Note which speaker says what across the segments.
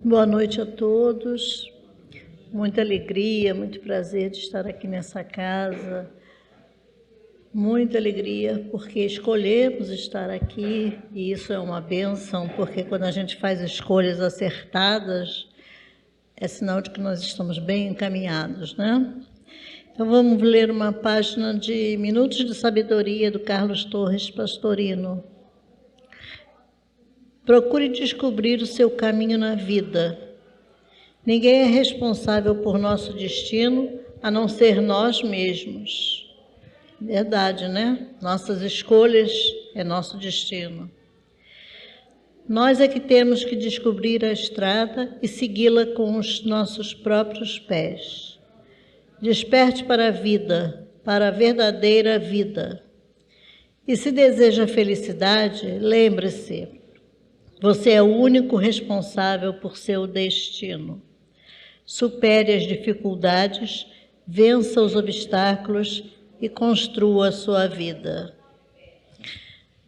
Speaker 1: Boa noite a todos. Muita alegria, muito prazer de estar aqui nessa casa. Muita alegria porque escolhemos estar aqui e isso é uma bênção, porque quando a gente faz escolhas acertadas, é sinal de que nós estamos bem encaminhados, né? Então vamos ler uma página de Minutos de Sabedoria do Carlos Torres Pastorino. Procure descobrir o seu caminho na vida. Ninguém é responsável por nosso destino, a não ser nós mesmos. Verdade, né? Nossas escolhas é nosso destino. Nós é que temos que descobrir a estrada e segui-la com os nossos próprios pés. Desperte para a vida, para a verdadeira vida. E se deseja felicidade, lembre-se, você é o único responsável por seu destino. Supere as dificuldades, vença os obstáculos e construa a sua vida.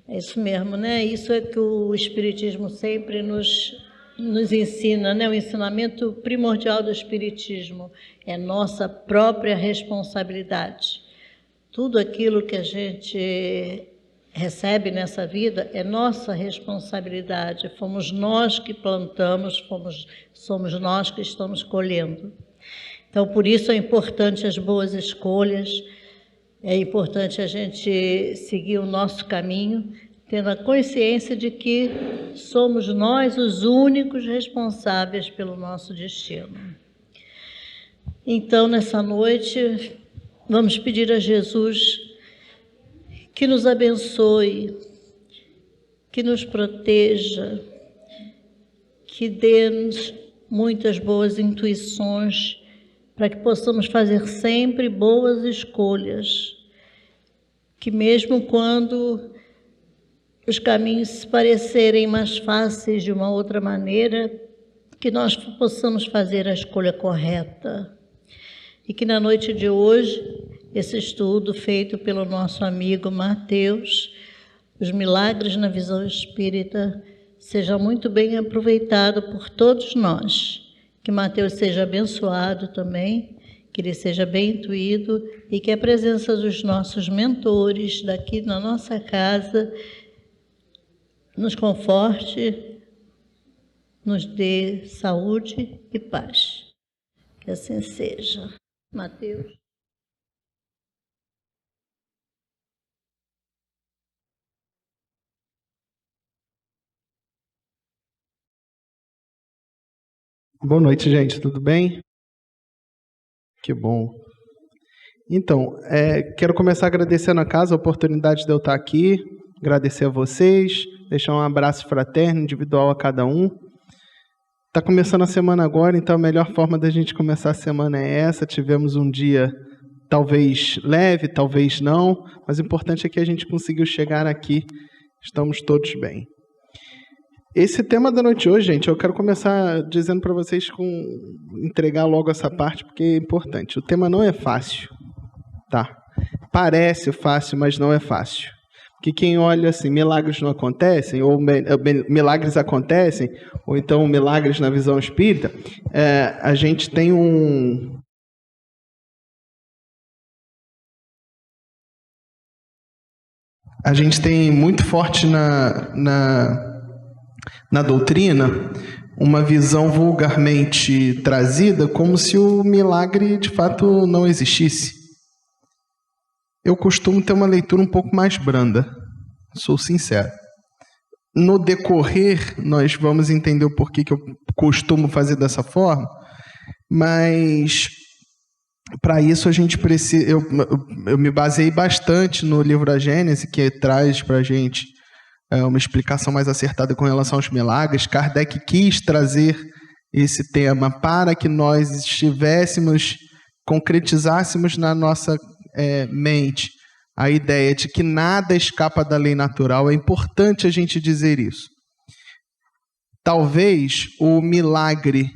Speaker 1: É isso mesmo, né? Isso é que o Espiritismo sempre nos ensina, né? O ensinamento primordial do Espiritismo é nossa própria responsabilidade. Tudo aquilo que a gente recebe nessa vida é nossa responsabilidade. Fomos nós que plantamos, somos nós que estamos colhendo. Então, por isso é importante as boas escolhas, é importante a gente seguir o nosso caminho, tendo a consciência de que somos nós os únicos responsáveis pelo nosso destino. Então, nessa noite, vamos pedir a Jesus que nos abençoe, que nos proteja, que dê-nos muitas boas intuições para que possamos fazer sempre boas escolhas, que mesmo quando os caminhos se parecerem mais fáceis de uma outra maneira, que nós possamos fazer a escolha correta. E que na noite de hoje, esse estudo feito pelo nosso amigo Mateus, Os Milagres na Visão Espírita, seja muito bem aproveitado por todos nós. Que Mateus seja abençoado também, que ele seja bem intuído e que a presença dos nossos mentores daqui na nossa casa nos conforte, nos dê saúde e paz. Que assim seja. Mateus.
Speaker 2: Boa noite, gente. Tudo bem? Que bom. Então, quero começar agradecendo a casa, a oportunidade de eu estar aqui, agradecer a vocês, deixar um abraço fraterno, individual a cada um. Está começando a semana agora, então a melhor forma da gente começar a semana é essa. Tivemos um dia talvez leve, talvez não, mas o importante é que a gente conseguiu chegar aqui, estamos todos bem. Esse tema da noite de hoje, gente, eu quero começar dizendo para vocês, entregar logo essa parte, porque é importante. O tema não é fácil, tá? Parece fácil, mas não é fácil. Porque quem olha assim, milagres não acontecem, ou milagres acontecem, ou então milagres na visão espírita, a gente tem A gente tem muito forte na doutrina uma visão vulgarmente trazida como se o milagre de fato não existisse. Eu costumo ter uma leitura um pouco mais branda, sou sincero. No decorrer, nós vamos entender o porquê que eu costumo fazer dessa forma, mas para isso a gente precisa. Eu me baseei bastante no livro A Gênese, que traz para a gente uma explicação mais acertada com relação aos milagres. Kardec quis trazer esse tema para que nós concretizássemos na nossa mente a ideia de que nada escapa da lei natural. É importante a gente dizer isso. Talvez o milagre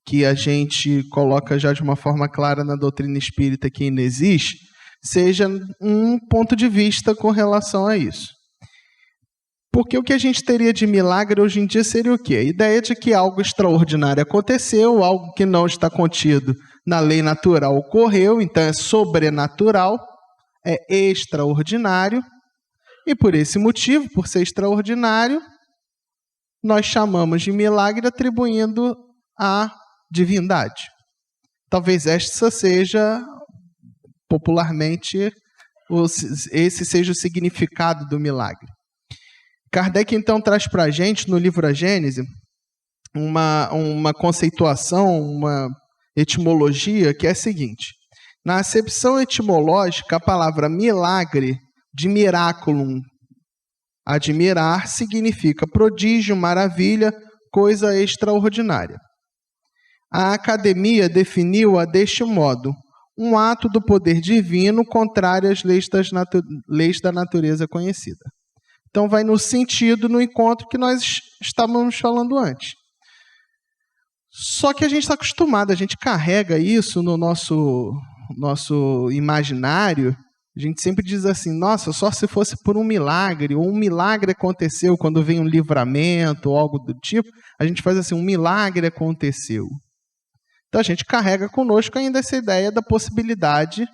Speaker 2: que a gente coloca já de uma forma clara na doutrina espírita que ainda existe, seja um ponto de vista com relação a isso. Porque o que a gente teria de milagre hoje em dia seria o quê? A ideia de que algo extraordinário aconteceu, algo que não está contido na lei natural ocorreu, então é sobrenatural, é extraordinário, e por esse motivo, por ser extraordinário, nós chamamos de milagre atribuindo à divindade. Talvez essa seja, popularmente, esse seja o significado do milagre. Kardec, então, traz para a gente, no livro A Gênese, uma conceituação, uma etimologia, que é a seguinte. Na acepção etimológica, a palavra milagre, de miraculum, admirar, significa prodígio, maravilha, coisa extraordinária. A academia definiu-a deste modo: um ato do poder divino contrário às leis da natureza conhecida. Então, vai no sentido, no encontro que nós estávamos falando antes. Só que a gente está acostumado, a gente carrega isso no nosso imaginário. A gente sempre diz assim, nossa, só se fosse por um milagre, ou um milagre aconteceu quando vem um livramento, ou algo do tipo. A gente faz assim, um milagre aconteceu. Então, a gente carrega conosco ainda essa ideia da possibilidade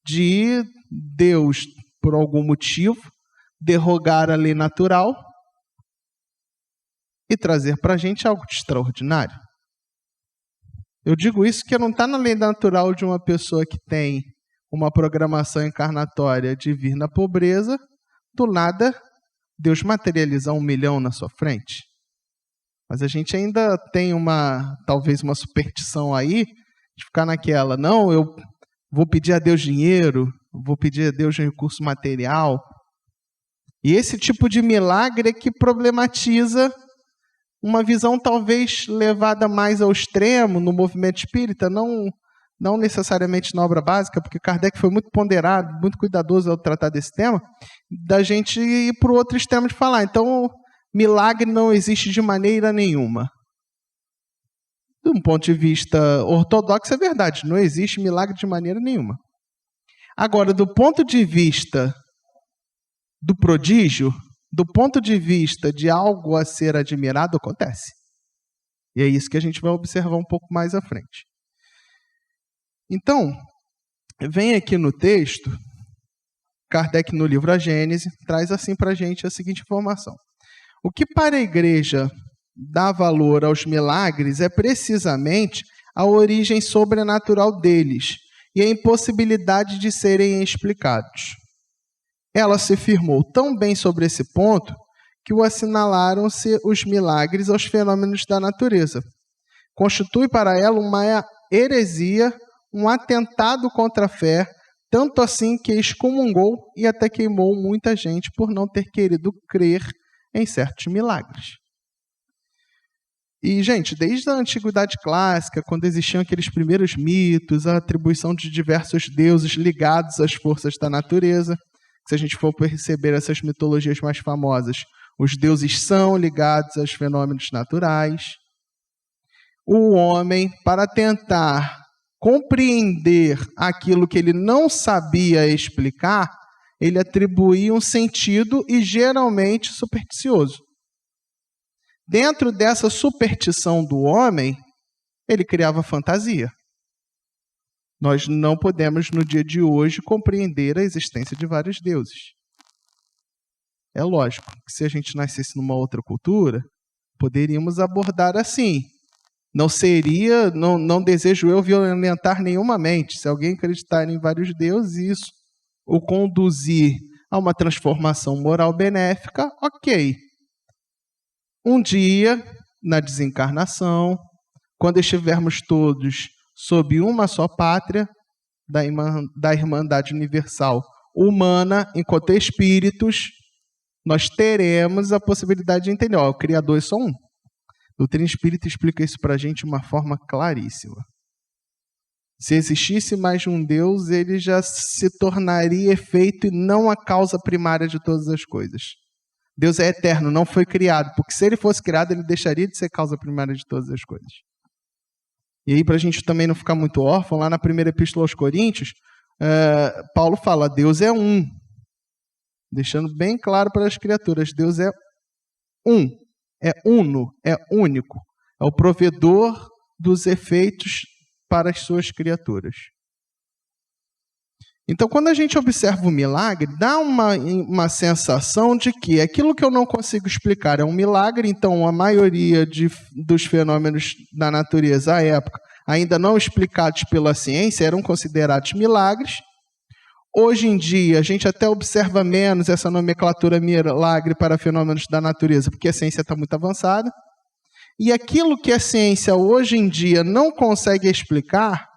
Speaker 2: de Deus, por algum motivo, derrogar a lei natural e trazer para a gente algo de extraordinário. Eu digo isso porque não está na lei natural de uma pessoa que tem uma programação encarnatória de vir na pobreza, do nada, Deus materializar 1 milhão na sua frente. Mas a gente ainda tem talvez uma superstição aí, de ficar naquela, não, eu vou pedir a Deus dinheiro, vou pedir a Deus um recurso material. E esse tipo de milagre é que problematiza uma visão talvez levada mais ao extremo no movimento espírita, não necessariamente na obra básica, porque Kardec foi muito ponderado, muito cuidadoso ao tratar desse tema, da gente ir para o outro extremo de falar, então milagre não existe de maneira nenhuma. De um ponto de vista ortodoxo é verdade, não existe milagre de maneira nenhuma. Agora, do ponto de vista do prodígio, do ponto de vista de algo a ser admirado, acontece. E é isso que a gente vai observar um pouco mais à frente. Então, vem aqui no texto, Kardec no livro A Gênese, traz assim para a gente a seguinte informação. O que para a igreja dá valor aos milagres é precisamente a origem sobrenatural deles e a impossibilidade de serem explicados. Ela se firmou tão bem sobre esse ponto que o assinalaram-se os milagres aos fenômenos da natureza. Constitui para ela uma heresia, um atentado contra a fé, tanto assim que excomungou e até queimou muita gente por não ter querido crer em certos milagres. E, gente, desde a Antiguidade Clássica, quando existiam aqueles primeiros mitos, a atribuição de diversos deuses ligados às forças da natureza, se a gente for perceber essas mitologias mais famosas, os deuses são ligados aos fenômenos naturais. O homem, para tentar compreender aquilo que ele não sabia explicar, ele atribuía um sentido e geralmente supersticioso. Dentro dessa superstição do homem, ele criava fantasia. Nós não podemos, no dia de hoje, compreender a existência de vários deuses. É lógico que se a gente nascesse numa outra cultura, poderíamos abordar assim. Não desejo eu violentar nenhuma mente. Se alguém acreditar em vários deuses, isso o conduzir a uma transformação moral benéfica, ok. Um dia, na desencarnação, quando estivermos todos sob uma só pátria, da Irmandade Universal humana, enquanto espíritos, nós teremos a possibilidade de entender. O Criador é só um. A doutrina espírita explica isso para a gente de uma forma claríssima. Se existisse mais de um Deus, ele já se tornaria efeito e não a causa primária de todas as coisas. Deus é eterno, não foi criado, porque se ele fosse criado, ele deixaria de ser causa primária de todas as coisas. E aí, para a gente também não ficar muito órfão, lá na primeira epístola aos Coríntios, Paulo fala, Deus é um. Deixando bem claro para as criaturas, Deus é é uno, é único, é o provedor dos efeitos para as suas criaturas. Então, quando a gente observa o milagre, dá uma sensação de que aquilo que eu não consigo explicar é um milagre, então a maioria dos fenômenos da natureza à época, ainda não explicados pela ciência, eram considerados milagres. Hoje em dia, a gente até observa menos essa nomenclatura milagre para fenômenos da natureza, porque a ciência está muito avançada. E aquilo que a ciência hoje em dia não consegue explicar,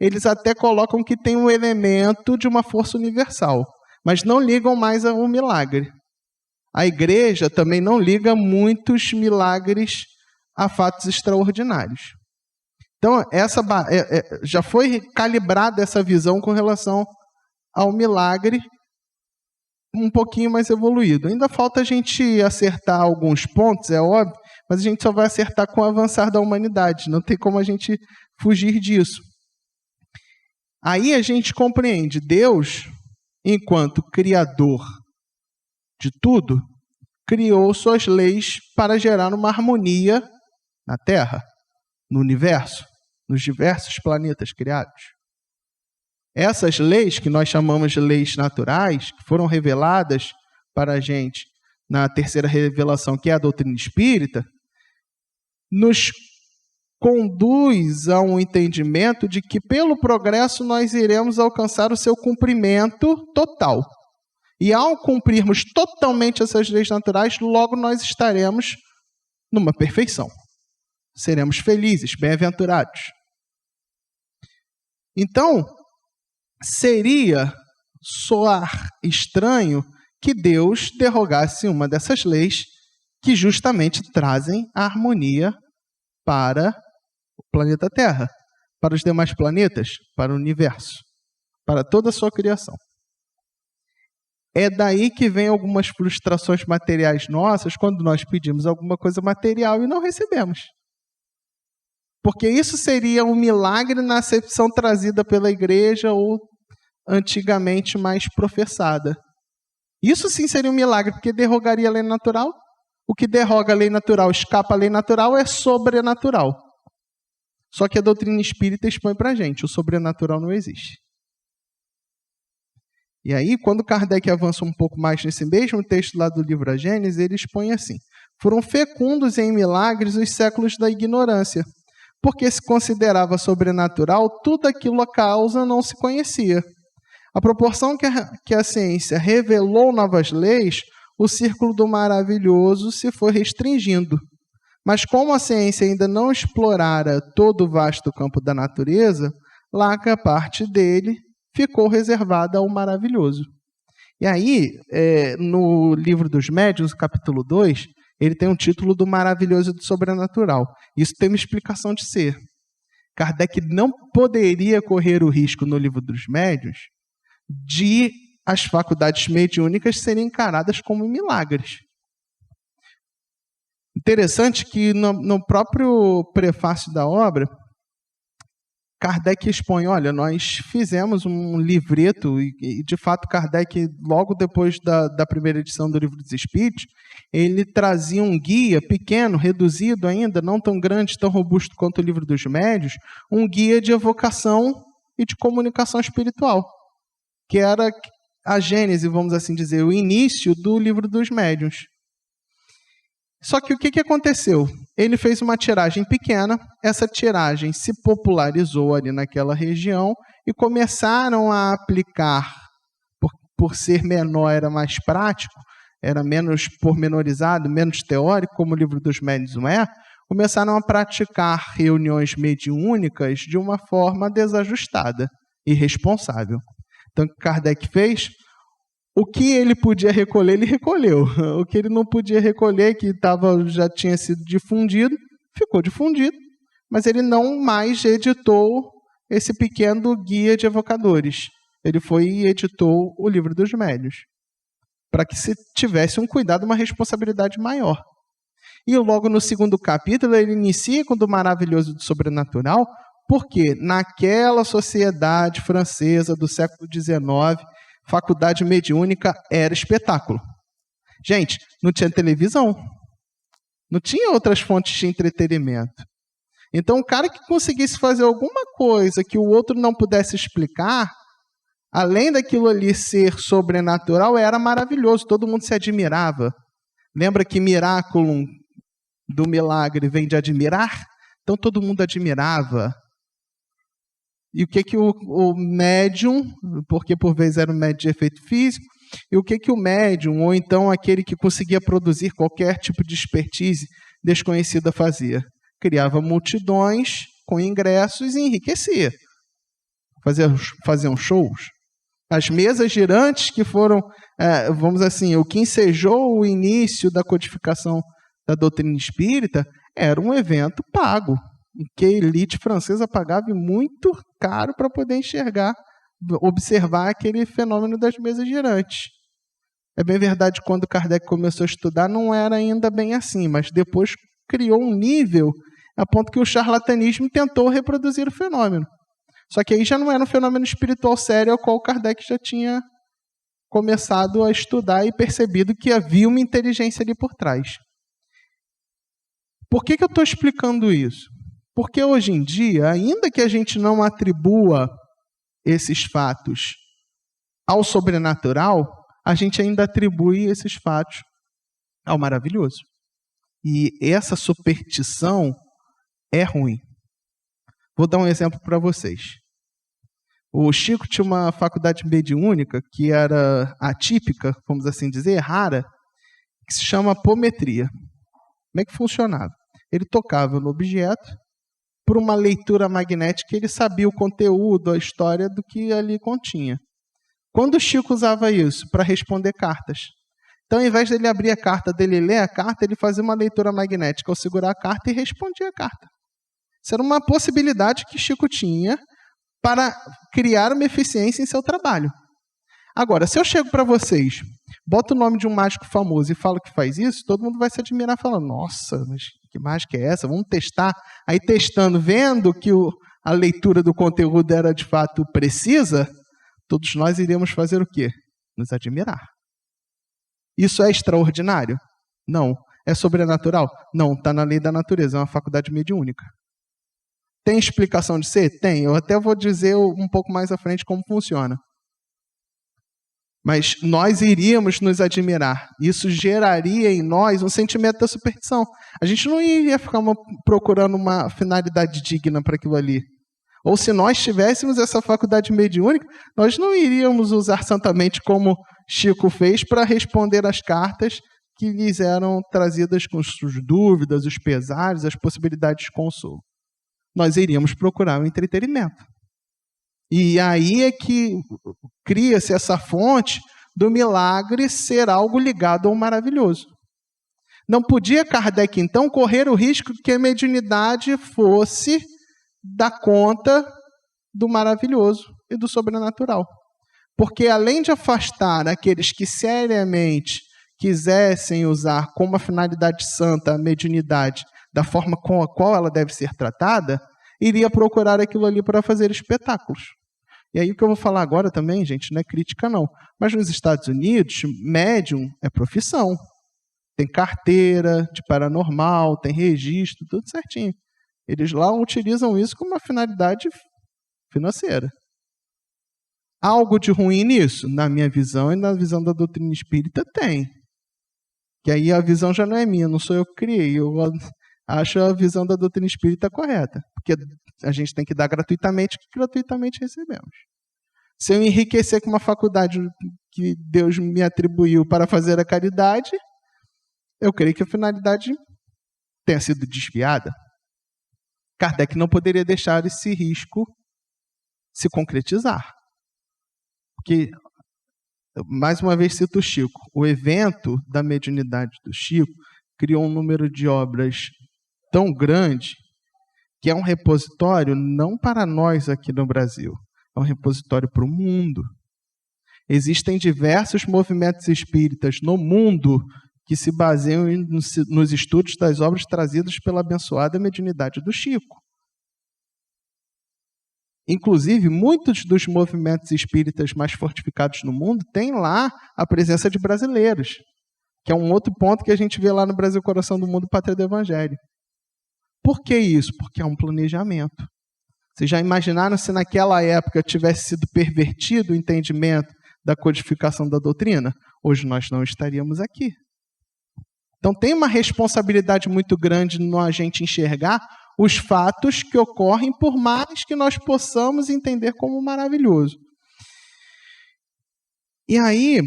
Speaker 2: eles até colocam que tem um elemento de uma força universal, mas não ligam mais ao milagre. A igreja também não liga muitos milagres a fatos extraordinários. Então, já foi calibrada essa visão com relação ao milagre um pouquinho mais evoluído. Ainda falta a gente acertar alguns pontos, é óbvio, mas a gente só vai acertar com o avançar da humanidade, não tem como a gente fugir disso. Aí a gente compreende Deus, enquanto criador de tudo, criou suas leis para gerar uma harmonia na Terra, no universo, nos diversos planetas criados. Essas leis, que nós chamamos de leis naturais, que foram reveladas para a gente na terceira revelação, que é a doutrina espírita, nos conduz a um entendimento de que, pelo progresso, nós iremos alcançar o seu cumprimento total. E ao cumprirmos totalmente essas leis naturais, logo nós estaremos numa perfeição. Seremos felizes, bem-aventurados. Então, seria soar estranho que Deus derrogasse uma dessas leis que justamente trazem a harmonia para o planeta Terra, para os demais planetas, para o universo, para toda a sua criação. É daí que vem algumas frustrações materiais nossas quando nós pedimos alguma coisa material e não recebemos. Porque isso seria um milagre na acepção trazida pela igreja ou antigamente mais professada. Isso sim seria um milagre, porque derrogaria a lei natural. O que derroga a lei natural, escapa a lei natural, é sobrenatural. Só que a doutrina espírita expõe para a gente, o sobrenatural não existe. E aí, quando Kardec avança um pouco mais nesse mesmo texto lá do livro A Gênese, ele expõe assim: foram fecundos em milagres os séculos da ignorância, porque se considerava sobrenatural tudo aquilo a causa não se conhecia. À proporção que a ciência revelou novas leis, o círculo do maravilhoso se foi restringindo. Mas como a ciência ainda não explorara todo o vasto campo da natureza, larga parte dele ficou reservada ao maravilhoso. E aí, no livro dos Médiuns, capítulo 2, ele tem um título do maravilhoso e do sobrenatural. Isso tem uma explicação de ser. Kardec não poderia correr o risco no livro dos Médiuns de as faculdades mediúnicas serem encaradas como milagres. Interessante que no próprio prefácio da obra, Kardec expõe, olha, nós fizemos um livreto, e de fato Kardec, logo depois da primeira edição do Livro dos Espíritos, ele trazia um guia pequeno, reduzido ainda, não tão grande, tão robusto quanto o Livro dos Médiuns, um guia de evocação e de comunicação espiritual, que era a gênese, vamos assim dizer, o início do Livro dos Médiuns. Só que o que aconteceu? Ele fez uma tiragem pequena, essa tiragem se popularizou ali naquela região e começaram a aplicar, por ser menor, era mais prático, era menos pormenorizado, menos teórico, como o Livro dos Médiuns não é, começaram a praticar reuniões mediúnicas de uma forma desajustada e irresponsável. Então, o que Kardec fez? O que ele podia recolher, ele recolheu. O que ele não podia recolher, que já tinha sido difundido, ficou difundido, mas ele não mais editou esse pequeno guia de evocadores. Ele foi e editou o Livro dos Médiuns, para que se tivesse um cuidado, uma responsabilidade maior. E logo no segundo capítulo, ele inicia com o do maravilhoso e do sobrenatural, porque naquela sociedade francesa do século XIX, faculdade mediúnica era espetáculo. Gente, não tinha televisão, Não tinha outras fontes de entretenimento. Então, o cara que conseguisse fazer alguma coisa que o outro não pudesse explicar, além daquilo ali ser sobrenatural, era maravilhoso, todo mundo se admirava. Lembra que miraculum do milagre vem de admirar? Então, todo mundo admirava. E o que o médium, porque por vezes era um médium de efeito físico, e o que o médium, ou então aquele que conseguia produzir qualquer tipo de expertise desconhecida fazia? Criava multidões com ingressos e enriquecia. Faziam shows. As mesas girantes que foram, vamos dizer assim, o que ensejou o início da codificação da doutrina espírita, era um evento pago, em que a elite francesa pagava muito caro para poder observar aquele fenômeno das mesas girantes. É bem verdade, quando Kardec começou a estudar, não era ainda bem assim, mas depois criou um nível a ponto que o charlatanismo tentou reproduzir o fenômeno. Só que aí já não era um fenômeno espiritual sério ao qual Kardec já tinha começado a estudar e percebido que havia uma inteligência ali por trás. Por que eu estou explicando isso? Porque hoje em dia, ainda que a gente não atribua esses fatos ao sobrenatural, a gente ainda atribui esses fatos ao maravilhoso. E essa superstição é ruim. Vou dar um exemplo para vocês. O Chico tinha uma faculdade mediúnica que era atípica, vamos assim dizer, rara, que se chama apometria. Como é que funcionava? Ele tocava no objeto, por uma leitura magnética, ele sabia o conteúdo, a história do que ali continha. Quando o Chico usava isso para responder cartas, então, ao invés dele abrir a carta, dele ler a carta, ele fazia uma leitura magnética ao segurar a carta e respondia a carta. Isso era uma possibilidade que Chico tinha para criar uma eficiência em seu trabalho. Agora, se eu chego para vocês, boto o nome de um mágico famoso e falo que faz isso, todo mundo vai se admirar falando, nossa, mas que mágica é essa? Vamos testar. Aí testando, vendo que a leitura do conteúdo era de fato precisa, todos nós iríamos fazer o quê? Nos admirar. Isso é extraordinário? Não. É sobrenatural? Não, está na lei da natureza, é uma faculdade mediúnica. Tem explicação de ser? Tem. Eu até vou dizer um pouco mais à frente como funciona. Mas nós iríamos nos admirar. Isso geraria em nós um sentimento da superstição. A gente não iria ficar procurando uma finalidade digna para aquilo ali. Ou se nós tivéssemos essa faculdade mediúnica, nós não iríamos usar santamente como Chico fez para responder as cartas que lhes eram trazidas com suas dúvidas, os pesares, as possibilidades de consolo. Nós iríamos procurar o entretenimento. E aí é que cria-se essa fonte do milagre ser algo ligado ao maravilhoso. Não podia Kardec, então, correr o risco que a mediunidade fosse dar conta do maravilhoso e do sobrenatural. Porque, além de afastar aqueles que seriamente quisessem usar como a finalidade santa a mediunidade da forma com a qual ela deve ser tratada, iria procurar aquilo ali para fazer espetáculos. E aí o que eu vou falar agora também, gente, não é crítica não, mas nos Estados Unidos, médium é profissão. Tem carteira de paranormal, tem registro, tudo certinho. Eles lá utilizam isso como uma finalidade financeira. Há algo de ruim nisso? Na minha visão e na visão da doutrina espírita tem. Que aí a visão já não é minha, não sou eu que criei. Eu acho a visão da doutrina espírita correta. Porque a gente tem que dar gratuitamente o que gratuitamente recebemos. Se eu enriquecer com uma faculdade que Deus me atribuiu para fazer a caridade, eu creio que a finalidade tenha sido desviada. Kardec não poderia deixar esse risco se concretizar. Porque, mais uma vez cito o Chico, o evento da mediunidade do Chico criou um número de obras tão grande que é um repositório não para nós aqui no Brasil, é um repositório para o mundo. Existem diversos movimentos espíritas no mundo que se baseiam nos estudos das obras trazidas pela abençoada mediunidade do Chico. Inclusive, muitos dos movimentos espíritas mais fortificados no mundo têm lá a presença de brasileiros, que é um outro ponto que a gente vê lá no Brasil Coração do Mundo, Pátria do Evangelho. Por que isso? Porque é um planejamento. Vocês já imaginaram se naquela época tivesse sido pervertido o entendimento da codificação da doutrina? Hoje nós não estaríamos aqui. Então tem uma responsabilidade muito grande no a gente enxergar os fatos que ocorrem, por mais que nós possamos entender como maravilhoso. E aí,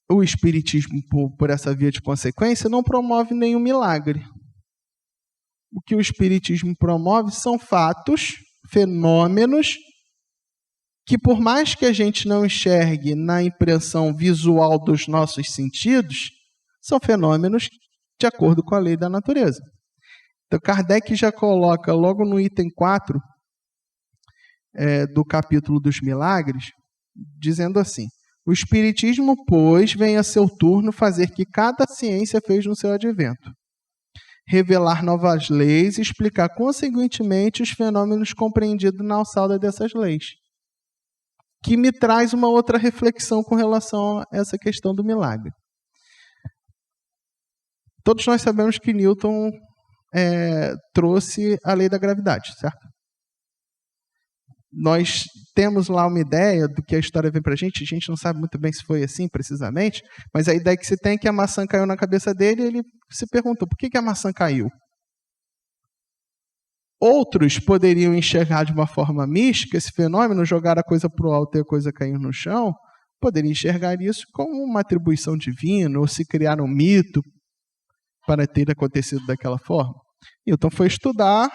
Speaker 2: o Espiritismo, por essa via de consequência, não promove nenhum milagre. O que o Espiritismo promove são fatos, fenômenos, que por mais que a gente não enxergue na impressão visual dos nossos sentidos, são fenômenos de acordo com a lei da natureza. Então, Kardec já coloca logo no item 4 do capítulo dos milagres, dizendo assim: o Espiritismo, pois, vem a seu turno fazer que cada ciência fez no seu advento, revelar novas leis e explicar, consequentemente, os fenômenos compreendidos na alçada dessas leis. Que me traz uma outra reflexão com relação a essa questão do milagre. Todos nós sabemos que Newton trouxe a lei da gravidade, certo? Nós temos lá uma ideia do que a história vem para a gente não sabe muito bem se foi assim precisamente, mas a ideia que se tem é que a maçã caiu na cabeça dele e ele se perguntou, por que a maçã caiu? Outros poderiam enxergar de uma forma mística esse fenômeno, jogar a coisa para o alto e a coisa cair no chão, poderiam enxergar isso como uma atribuição divina, ou se criar um mito para ter acontecido daquela forma. Newton foi estudar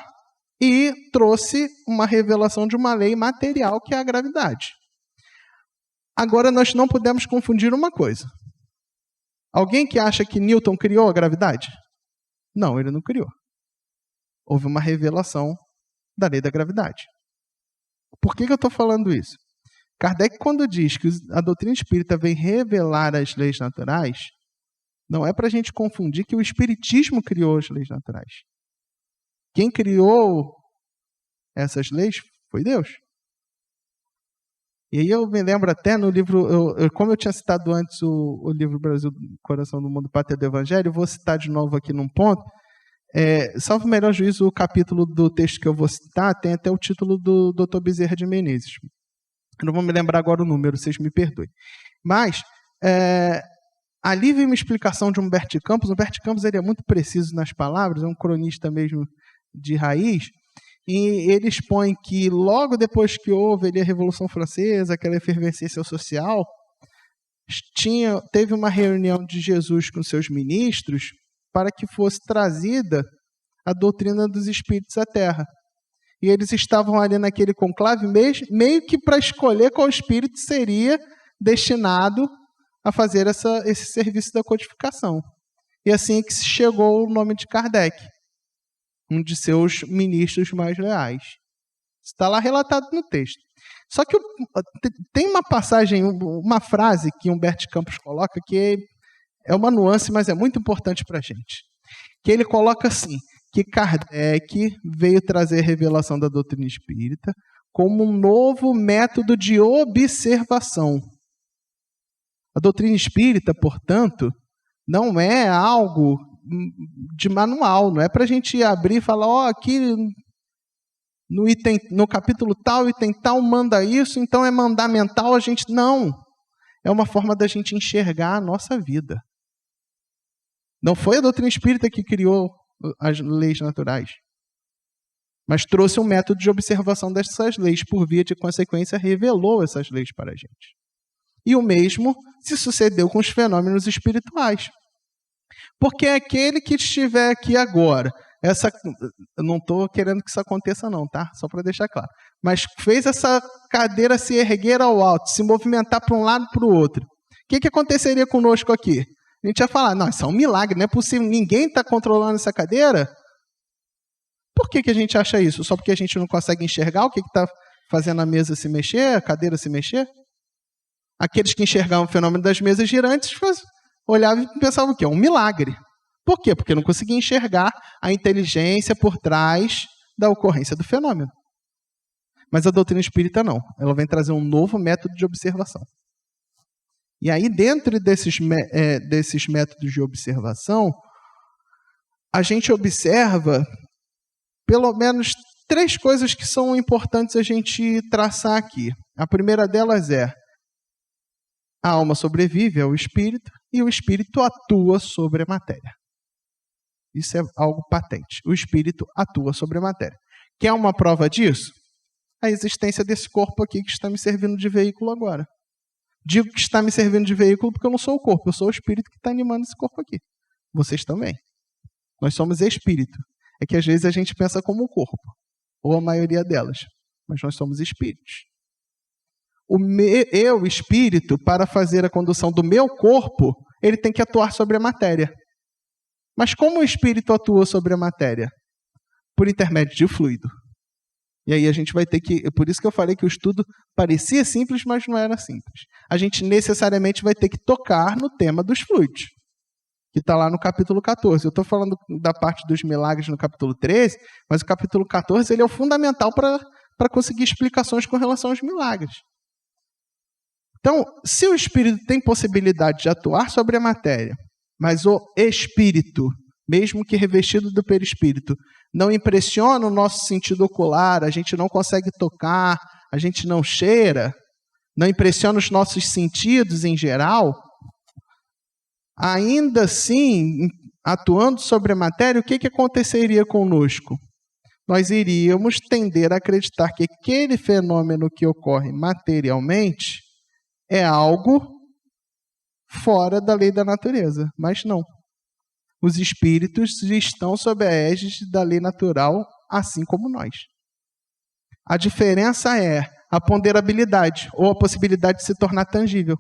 Speaker 2: e trouxe uma revelação de uma lei material, que é a gravidade. Agora, nós não podemos confundir uma coisa. Alguém que acha que Newton criou a gravidade? Não, ele não criou. Houve uma revelação da lei da gravidade. Por que eu estou falando isso? Kardec, quando diz que a doutrina espírita vem revelar as leis naturais, não é para a gente confundir que o Espiritismo criou as leis naturais. Quem criou essas leis foi Deus. E aí eu me lembro até no livro, como eu tinha citado antes o livro Brasil Coração do Mundo, Pátria do Evangelho, eu vou citar de novo aqui num ponto. Salvo o melhor juízo, o capítulo do texto que eu vou citar tem até o título do Dr. Bezerra de Menezes. Eu não vou me lembrar agora o número, vocês me perdoem. Mas ali vem uma explicação de Humberto de Campos. Humberto de Campos ele é muito preciso nas palavras, é um cronista mesmo de raiz, e ele expõe que logo depois que houve a Revolução Francesa, aquela efervescência social, teve uma reunião de Jesus com seus ministros para que fosse trazida a doutrina dos espíritos à Terra. E eles estavam ali naquele conclave meio que para escolher qual espírito seria destinado a fazer esse serviço da codificação. E assim é que chegou o nome de Kardec, um de seus ministros mais leais. Está lá relatado no texto. Só que tem uma passagem, uma frase que Humberto de Campos coloca, que é uma nuance, mas é muito importante para a gente. Que ele coloca assim, que Kardec veio trazer a revelação da doutrina espírita como um novo método de observação. A doutrina espírita, portanto, não é algo de manual, não é para a gente abrir e falar, aqui no capítulo tal, item tal, manda isso, então é mandamental, não. É uma forma da gente enxergar a nossa vida. Não foi a doutrina espírita que criou as leis naturais, mas trouxe um método de observação dessas leis, por via de consequência, revelou essas leis para a gente. E o mesmo se sucedeu com os fenômenos espirituais. Porque aquele que estiver aqui agora, eu não estou querendo que isso aconteça não, tá? Só para deixar claro. Mas fez essa cadeira se erguer ao alto, se movimentar para um lado e para o outro. O que aconteceria conosco aqui? A gente ia falar, não, isso é um milagre, não é possível, ninguém está controlando essa cadeira. Por que a gente acha isso? Só porque a gente não consegue enxergar o que está fazendo a mesa se mexer, a cadeira se mexer? Aqueles que enxergavam o fenômeno das mesas girantes olhavam e pensavam o quê? É um milagre. Por quê? Porque não conseguia enxergar a inteligência por trás da ocorrência do fenômeno. Mas a doutrina espírita não. Ela vem trazer um novo método de observação. E aí, dentro desses métodos de observação, a gente observa pelo menos 3 coisas que são importantes a gente traçar aqui. A primeira delas é: a alma sobrevive ao espírito e o espírito atua sobre a matéria. Isso é algo patente. O espírito atua sobre a matéria. Quer uma prova disso? A existência desse corpo aqui que está me servindo de veículo agora. Digo que está me servindo de veículo porque eu não sou o corpo, eu sou o espírito que está animando esse corpo aqui. Vocês também. Nós somos espírito. É que às vezes a gente pensa como o corpo, ou a maioria delas, mas nós somos espíritos. Eu, espírito, para fazer a condução do meu corpo, ele tem que atuar sobre a matéria. Mas como o espírito atua sobre a matéria? Por intermédio de fluido. E aí a gente vai ter que... Por isso que eu falei que o estudo parecia simples, mas não era simples. A gente necessariamente vai ter que tocar no tema dos fluidos, que está lá no capítulo 14. Eu estou falando da parte dos milagres no capítulo 13, mas o capítulo 14 ele é o fundamental para conseguir explicações com relação aos milagres. Então, se o espírito tem possibilidade de atuar sobre a matéria, mas o espírito, mesmo que revestido do perispírito, não impressiona o nosso sentido ocular, a gente não consegue tocar, a gente não cheira, não impressiona os nossos sentidos em geral, ainda assim, atuando sobre a matéria, o que aconteceria conosco? Nós iríamos tender a acreditar que aquele fenômeno que ocorre materialmente é algo fora da lei da natureza, mas não. Os espíritos estão sob a égide da lei natural, assim como nós. A diferença é a ponderabilidade, ou a possibilidade de se tornar tangível.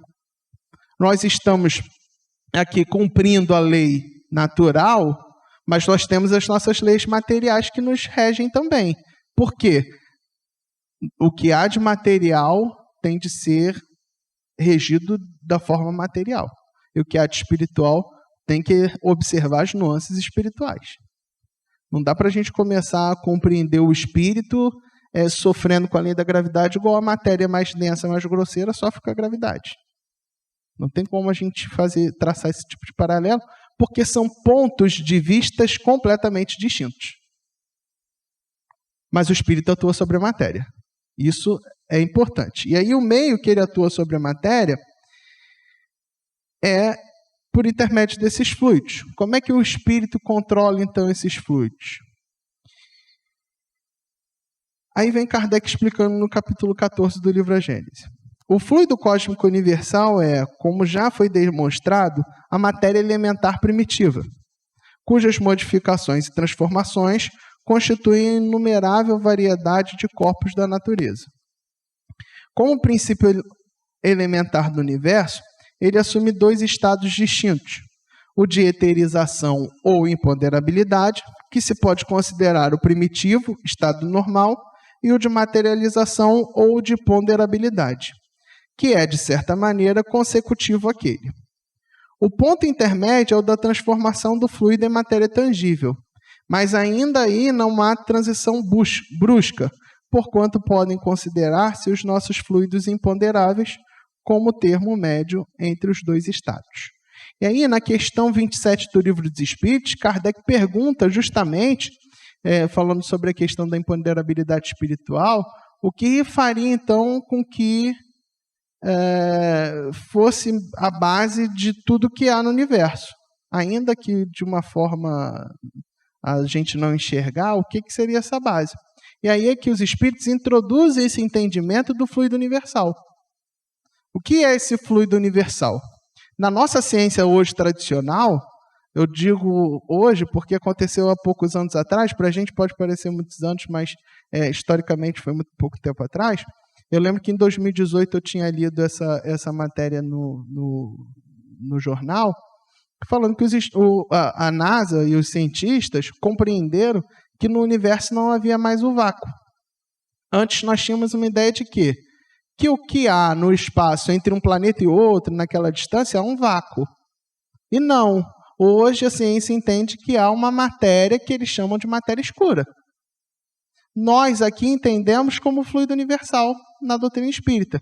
Speaker 2: Nós estamos aqui cumprindo a lei natural, mas nós temos as nossas leis materiais que nos regem também. Por quê? O que há de material tem de ser regido da forma material. E o que há de espiritual tem que observar as nuances espirituais. Não dá para a gente começar a compreender o espírito sofrendo com a lei da gravidade igual a matéria mais densa, mais grosseira, sofre com a gravidade. Não tem como a gente traçar esse tipo de paralelo, porque são pontos de vistas completamente distintos. Mas o espírito atua sobre a matéria. Isso é importante. E aí o meio que ele atua sobre a matéria é por intermédio desses fluidos. Como é que o espírito controla, então, esses fluidos? Aí vem Kardec explicando no capítulo 14 do livro A Gênese. O fluido cósmico universal é, como já foi demonstrado, a matéria elementar primitiva, cujas modificações e transformações constituem inumerável variedade de corpos da natureza. Como princípio elementar do universo, ele assume 2 estados distintos, o de eterização ou imponderabilidade, que se pode considerar o primitivo, estado normal, e o de materialização ou de ponderabilidade, que é, de certa maneira, consecutivo àquele. O ponto intermédio é o da transformação do fluido em matéria tangível, mas ainda aí não há transição brusca, porquanto podem considerar-se os nossos fluidos imponderáveis como termo médio entre os 2 estados. E aí, na questão 27 do Livro dos Espíritos, Kardec pergunta justamente, falando sobre a questão da imponderabilidade espiritual, o que faria, então, com que fosse a base de tudo que há no universo. Ainda que de uma forma a gente não enxergar, o que seria essa base? E aí é que os espíritos introduzem esse entendimento do fluido universal. O que é esse fluido universal? Na nossa ciência hoje tradicional, eu digo hoje porque aconteceu há poucos anos atrás, para a gente pode parecer muitos anos, mas historicamente foi muito pouco tempo atrás. Eu lembro que em 2018 eu tinha lido essa matéria no jornal, falando que a NASA e os cientistas compreenderam que no universo não havia mais o vácuo. Antes nós tínhamos uma ideia de quê? Que o que há no espaço entre um planeta e outro, naquela distância, é um vácuo. E não. Hoje a ciência entende que há uma matéria que eles chamam de matéria escura. Nós aqui entendemos como fluido universal na doutrina espírita.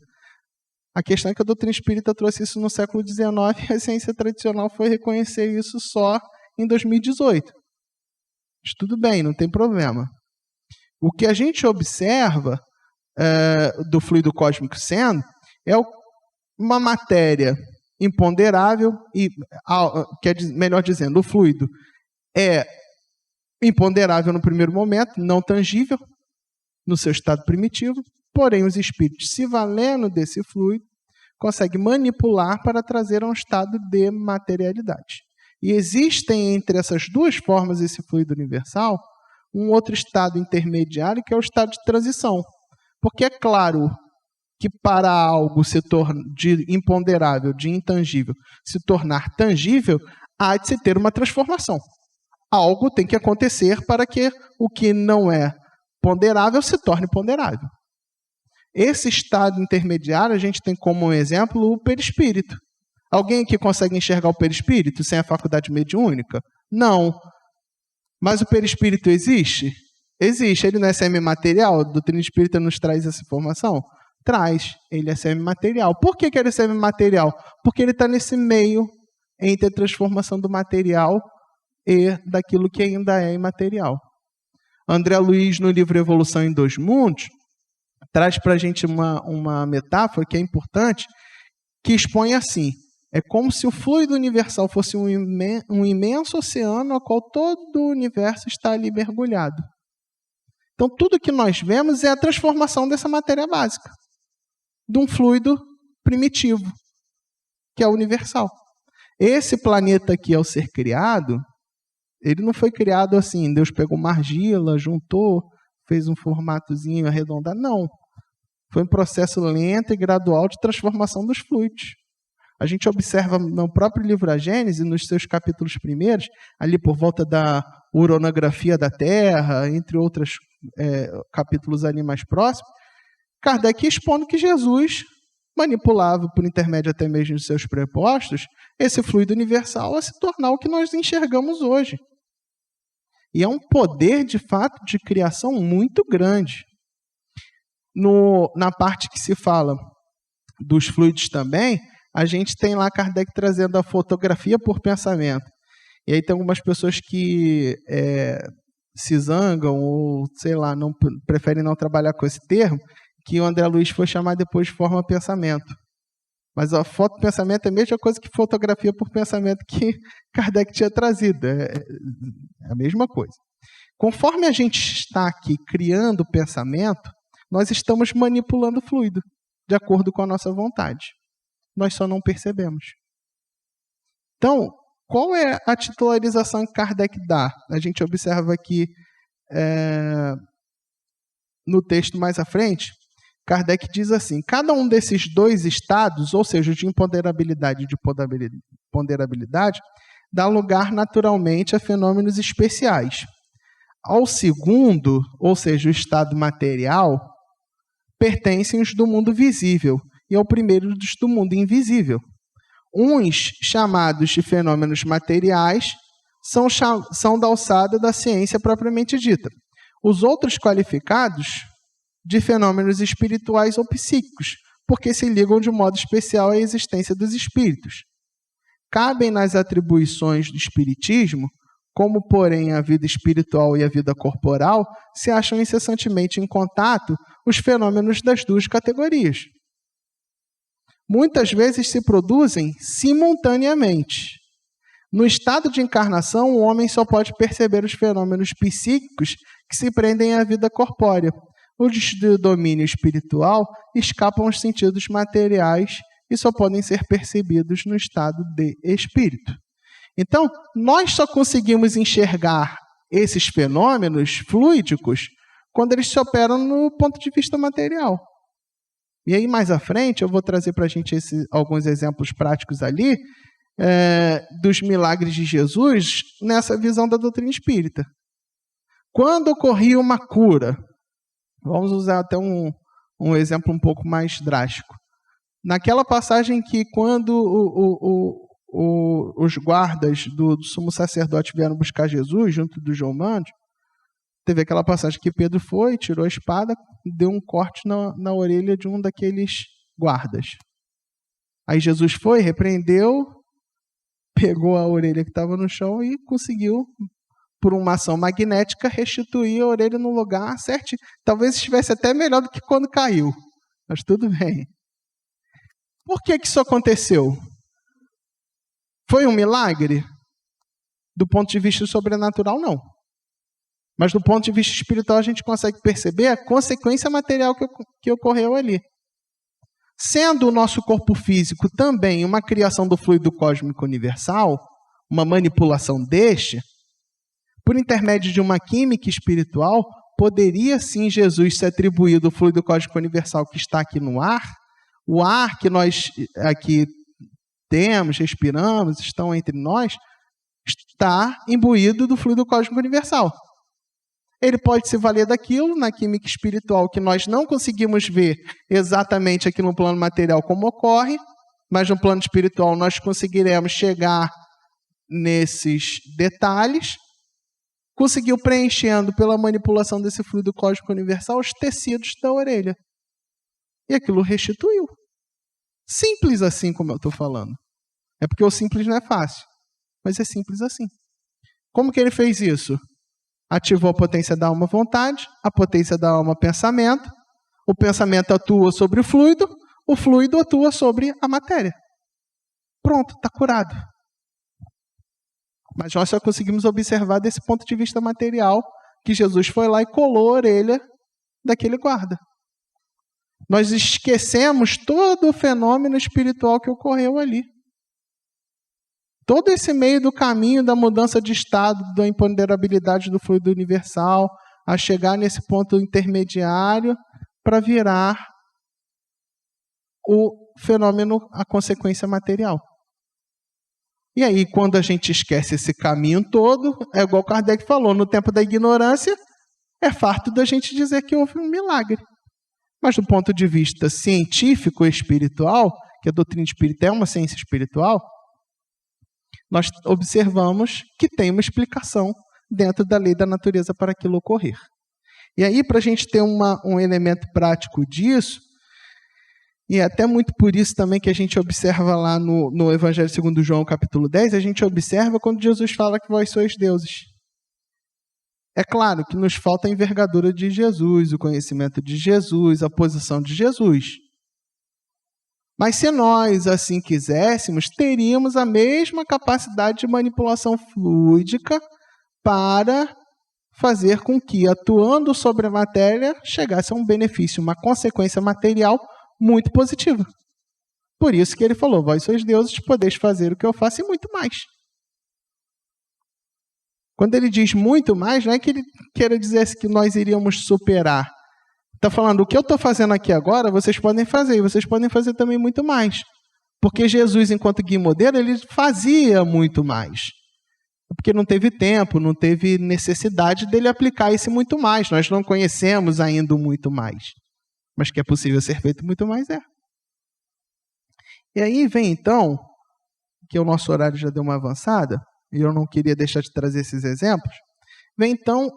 Speaker 2: A questão é que a doutrina espírita trouxe isso no século XIX e a ciência tradicional foi reconhecer isso só em 2018. Mas tudo bem, não tem problema. O que a gente observa do fluido cósmico sendo é uma matéria imponderável, melhor dizendo, o fluido é imponderável no primeiro momento, não tangível, no seu estado primitivo, porém os espíritos, se valendo desse fluido, conseguem manipular para trazer a um estado de materialidade. E existem entre essas duas formas, esse fluido universal, um outro estado intermediário, que é o estado de transição. Porque é claro que para algo de imponderável, de intangível, se tornar tangível, há de se ter uma transformação. Algo tem que acontecer para que o que não é ponderável se torne ponderável. Esse estado intermediário, a gente tem como exemplo o perispírito. Alguém aqui consegue enxergar o perispírito sem a faculdade mediúnica? Não. Mas o perispírito existe? Existe. Ele não é semimaterial? A doutrina espírita nos traz essa informação? Traz. Ele é semimaterial. Por que ele é semimaterial? Porque ele está nesse meio entre a transformação do material e daquilo que ainda é imaterial. André Luiz, no livro Evolução em Dois Mundos, traz para a gente uma metáfora que é importante, que expõe assim: é como se o fluido universal fosse um imenso oceano ao qual todo o universo está ali mergulhado. Então, tudo que nós vemos é a transformação dessa matéria básica, de um fluido primitivo, que é o universal. Esse planeta aqui, ao ser criado, ele não foi criado assim, Deus pegou uma argila, juntou, fez um formatozinho arredondado. Não. Foi um processo lento e gradual de transformação dos fluidos. A gente observa no próprio livro A Gênese, nos seus capítulos primeiros, ali por volta da uranografia da Terra, entre outros capítulos ali mais próximos, Kardec expondo que Jesus manipulava, por intermédio até mesmo de seus prepostos, esse fluido universal a se tornar o que nós enxergamos hoje. E é um poder, de fato, de criação muito grande. Na parte que se fala dos fluidos também, a gente tem lá Kardec trazendo a fotografia por pensamento. E aí tem algumas pessoas que se zangam ou, sei lá, preferem não trabalhar com esse termo, que o André Luiz foi chamar depois de forma pensamento. Mas a foto-pensamento é a mesma coisa que fotografia por pensamento que Kardec tinha trazido. É a mesma coisa. Conforme a gente está aqui criando o pensamento, nós estamos manipulando o fluido, de acordo com a nossa vontade. Nós só não percebemos. Então, qual é a titularização que Kardec dá? A gente observa aqui no texto mais à frente, Kardec diz assim: cada um desses dois estados, ou seja, de imponderabilidade e de ponderabilidade, dá lugar naturalmente a fenômenos especiais. Ao segundo, ou seja, o estado material, pertencem os do mundo visível, e ao primeiro dos do mundo invisível. Uns, chamados de fenômenos materiais, são da alçada da ciência propriamente dita. Os outros qualificados de fenômenos espirituais ou psíquicos, porque se ligam de modo especial à existência dos espíritos. Cabem nas atribuições do espiritismo, como, porém, a vida espiritual e a vida corporal se acham incessantemente em contato os fenômenos das duas categorias. Muitas vezes se produzem simultaneamente. No estado de encarnação, o homem só pode perceber os fenômenos psíquicos que se prendem à vida corpórea. Os de domínio espiritual escapam aos sentidos materiais e só podem ser percebidos no estado de espírito. Então, nós só conseguimos enxergar esses fenômenos fluídicos quando eles se operam no ponto de vista material. E aí, mais à frente, eu vou trazer para a gente alguns exemplos práticos ali dos milagres de Jesus nessa visão da doutrina espírita. Quando ocorria uma cura, vamos usar até um exemplo um pouco mais drástico. Naquela passagem que quando os guardas do sumo sacerdote vieram buscar Jesus junto do João Mândio, teve aquela passagem que Pedro foi, tirou a espada, deu um corte na orelha de um daqueles guardas. Aí Jesus foi, repreendeu, pegou a orelha que estava no chão e conseguiu, por uma ação magnética, restituir a orelha no lugar certinho. Talvez estivesse até melhor do que quando caiu, mas tudo bem. Por que isso aconteceu? Foi um milagre? Do ponto de vista sobrenatural, não. Mas do ponto de vista espiritual, a gente consegue perceber a consequência material que ocorreu ali. Sendo o nosso corpo físico também uma criação do fluido cósmico universal, uma manipulação deste, por intermédio de uma química espiritual, poderia sim Jesus ser atribuído o fluido cósmico universal que está aqui no ar, o ar que nós aqui temos, respiramos, estão entre nós, está imbuído do fluido cósmico universal. Ele pode se valer daquilo na química espiritual que nós não conseguimos ver exatamente aqui no plano material como ocorre, mas no plano espiritual nós conseguiremos chegar nesses detalhes. Conseguiu preenchendo pela manipulação desse fluido cósmico universal os tecidos da orelha. E aquilo restituiu. Simples assim como eu estou falando. É porque o simples não é fácil, mas é simples assim. Como que ele fez isso? Ativou a potência da alma vontade, a potência da alma pensamento, o pensamento atua sobre o fluido atua sobre a matéria. Pronto, está curado. Mas nós só conseguimos observar desse ponto de vista material que Jesus foi lá e colou a orelha daquele guarda. Nós esquecemos todo o fenômeno espiritual que ocorreu ali. Todo esse meio do caminho da mudança de estado, da imponderabilidade do fluido universal, a chegar nesse ponto intermediário para virar o fenômeno, a consequência material. E aí, quando a gente esquece esse caminho todo, é igual Kardec falou, no tempo da ignorância, é farto da gente dizer que houve um milagre. Mas do ponto de vista científico e espiritual, que a doutrina espírita é uma ciência espiritual, nós observamos que tem uma explicação dentro da lei da natureza para aquilo ocorrer. E aí, para a gente ter um elemento prático disso, e é até muito por isso também que a gente observa lá no Evangelho segundo João, capítulo 10, a gente observa quando Jesus fala que vós sois deuses. É claro que nos falta a envergadura de Jesus, o conhecimento de Jesus, a posição de Jesus. Mas se nós assim quiséssemos, teríamos a mesma capacidade de manipulação fluídica para fazer com que, atuando sobre a matéria, chegasse a um benefício, uma consequência material muito positiva. Por isso que ele falou, vós sois deuses, podeis fazer o que eu faço e muito mais. Quando ele diz muito mais, não é que ele queira dizer que nós iríamos superar. Está falando, o que eu estou fazendo aqui agora, vocês podem fazer, e vocês podem fazer também muito mais. Porque Jesus, enquanto guia modelo, ele fazia muito mais. Porque não teve tempo, não teve necessidade dele aplicar esse muito mais. Nós não conhecemos ainda o muito mais. Mas que é possível ser feito muito mais, é. E aí vem então, que o nosso horário já deu uma avançada, e eu não queria deixar de trazer esses exemplos, vem então,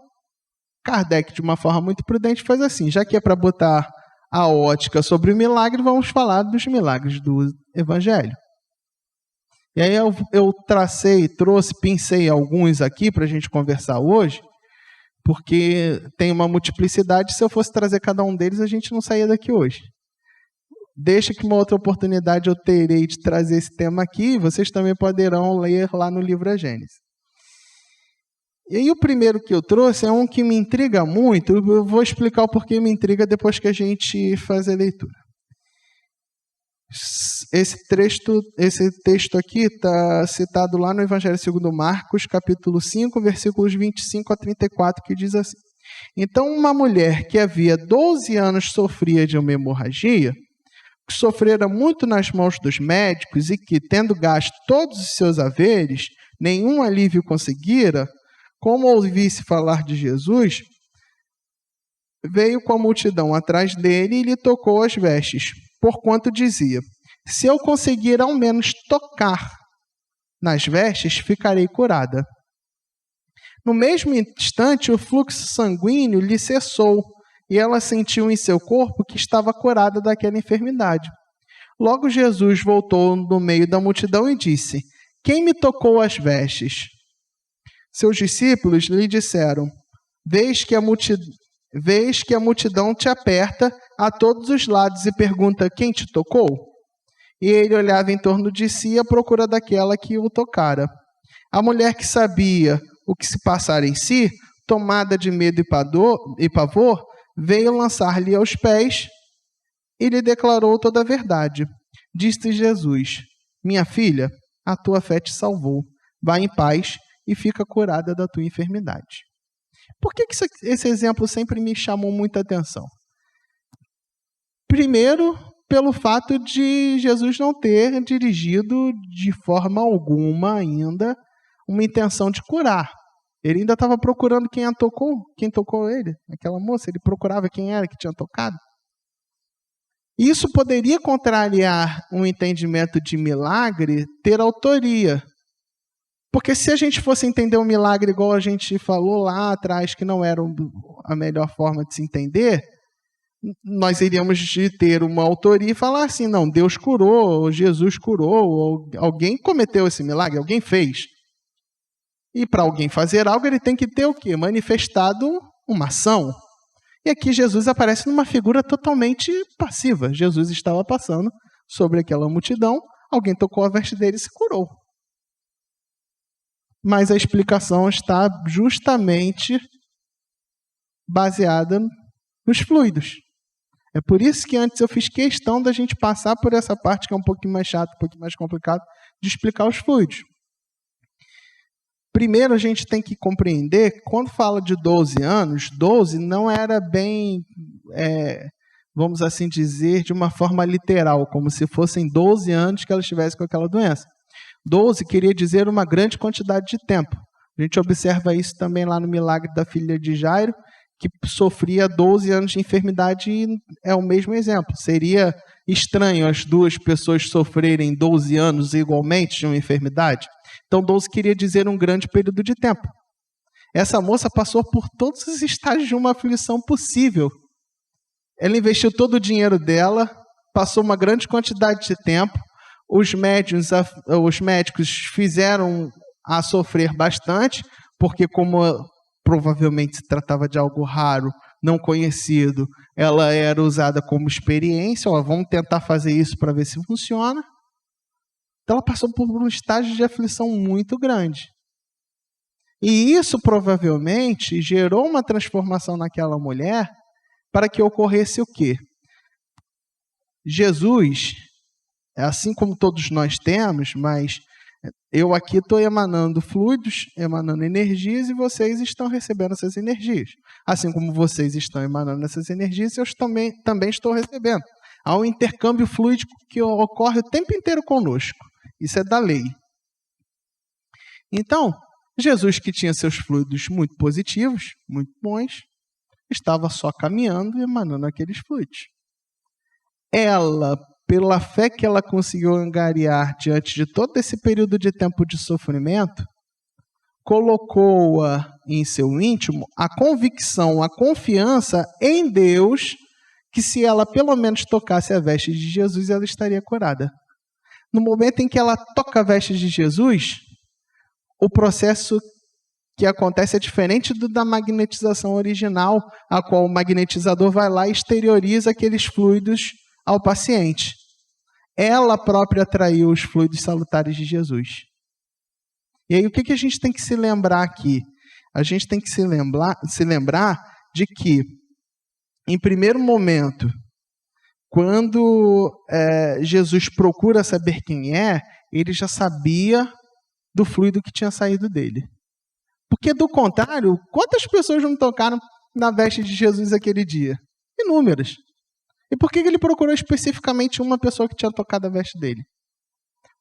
Speaker 2: Kardec, de uma forma muito prudente, faz assim, já que é para botar a ótica sobre o milagre, vamos falar dos milagres do Evangelho. E aí eu pincei alguns aqui para a gente conversar hoje, porque tem uma multiplicidade, se eu fosse trazer cada um deles, a gente não saía daqui hoje. Deixa que uma outra oportunidade eu terei de trazer esse tema aqui, vocês também poderão ler lá no livro A Gênese. E aí o primeiro que eu trouxe é um que me intriga muito, eu vou explicar o porquê me intriga depois que a gente faz a leitura. Esse texto aqui está citado lá no Evangelho segundo Marcos, capítulo 5, versículos 25 a 34, que diz assim: Então uma mulher que havia 12 anos sofria de uma hemorragia, que sofrera muito nas mãos dos médicos e que, tendo gasto todos os seus haveres, nenhum alívio conseguira, como ouvisse falar de Jesus, veio com a multidão atrás dele e lhe tocou as vestes, porquanto dizia, se eu conseguir ao menos tocar nas vestes, ficarei curada. No mesmo instante, o fluxo sanguíneo lhe cessou, e ela sentiu em seu corpo que estava curada daquela enfermidade. Logo Jesus voltou no meio da multidão e disse: Quem me tocou as vestes? Seus discípulos lhe disseram: Vês que a multidão te aperta a todos os lados e pergunta: Quem te tocou? E ele olhava em torno de si à procura daquela que o tocara. A mulher que sabia o que se passara em si, tomada de medo e pavor, veio lançar-lhe aos pés e lhe declarou toda a verdade. Disse Jesus: Minha filha, a tua fé te salvou. Vá em paz e fica curada da tua enfermidade. Por que esse exemplo sempre me chamou muita atenção? Primeiro, pelo fato de Jesus não ter dirigido de forma alguma ainda uma intenção de curar. Ele ainda estava procurando quem tocou ele, aquela moça, ele procurava quem era que tinha tocado. Isso poderia contrariar um entendimento de milagre ter autoria. Porque se a gente fosse entender o milagre igual a gente falou lá atrás, que não era a melhor forma de se entender, nós iríamos ter uma autoria e falar assim, não, Deus curou, Jesus curou, ou alguém cometeu esse milagre, alguém fez. E para alguém fazer algo, ele tem que ter o quê? Manifestado uma ação. E aqui Jesus aparece numa figura totalmente passiva. Jesus estava passando sobre aquela multidão, alguém tocou a veste dele e se curou. Mas a explicação está justamente baseada nos fluidos. É por isso que antes eu fiz questão da gente passar por essa parte que é um pouquinho mais chata, um pouquinho mais complicado, de explicar os fluidos. Primeiro, a gente tem que compreender que quando fala de 12 anos, 12 não era bem, vamos assim dizer, de uma forma literal, como se fossem 12 anos que ela estivesse com aquela doença. 12 queria dizer uma grande quantidade de tempo. A gente observa isso também lá no milagre da filha de Jairo, que sofria 12 anos de enfermidade e é o mesmo exemplo. Seria estranho as duas pessoas sofrerem 12 anos igualmente de uma enfermidade? Então, 12 queria dizer um grande período de tempo. Essa moça passou por todos os estágios de uma aflição possível. Ela investiu todo o dinheiro dela, passou uma grande quantidade de tempo, os médicos fizeram a sofrer bastante, porque como provavelmente se tratava de algo raro, não conhecido, ela era usada como experiência, vamos tentar fazer isso para ver se funciona. Então ela passou por um estágio de aflição muito grande. E isso provavelmente gerou uma transformação naquela mulher para que ocorresse o quê? Jesus, assim como todos nós temos, mas eu aqui estou emanando fluidos, emanando energias, e vocês estão recebendo essas energias. Assim como vocês estão emanando essas energias, eu também estou recebendo. Há um intercâmbio fluídico que ocorre o tempo inteiro conosco. Isso é da lei. Então, Jesus, que tinha seus fluidos muito positivos, muito bons, estava só caminhando e emanando aqueles fluidos. Ela, pela fé que ela conseguiu angariar diante de todo esse período de tempo de sofrimento, colocou-a em seu íntimo a convicção, a confiança em Deus, que se ela pelo menos tocasse a veste de Jesus, ela estaria curada. No momento em que ela toca a veste de Jesus, o processo que acontece é diferente do da magnetização original, a qual o magnetizador vai lá e exterioriza aqueles fluidos ao paciente. Ela própria atraiu os fluidos salutares de Jesus. E aí o que a gente tem que se lembrar aqui? A gente tem que se lembrar de que, em primeiro momento, quando Jesus procura saber quem é, ele já sabia do fluido que tinha saído dele. Porque, do contrário, quantas pessoas não tocaram na veste de Jesus aquele dia? Inúmeras. E por que ele procurou especificamente uma pessoa que tinha tocado a veste dele?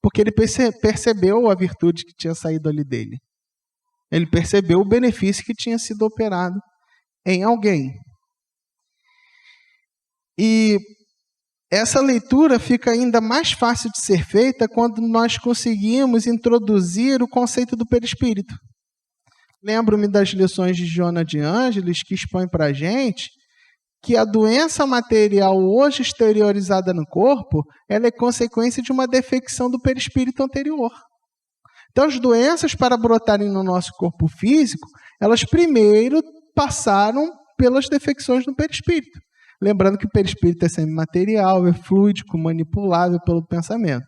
Speaker 2: Porque ele percebeu a virtude que tinha saído ali dele. Ele percebeu o benefício que tinha sido operado em alguém. E essa leitura fica ainda mais fácil de ser feita quando nós conseguimos introduzir o conceito do perispírito. Lembro-me das lições de Joana de Ângeles, que expõe para a gente que a doença material hoje exteriorizada no corpo, ela é consequência de uma defecção do perispírito anterior. Então, as doenças, para brotarem no nosso corpo físico, elas primeiro passaram pelas defecções no perispírito. Lembrando que o perispírito é semimaterial, é fluídico, manipulável pelo pensamento.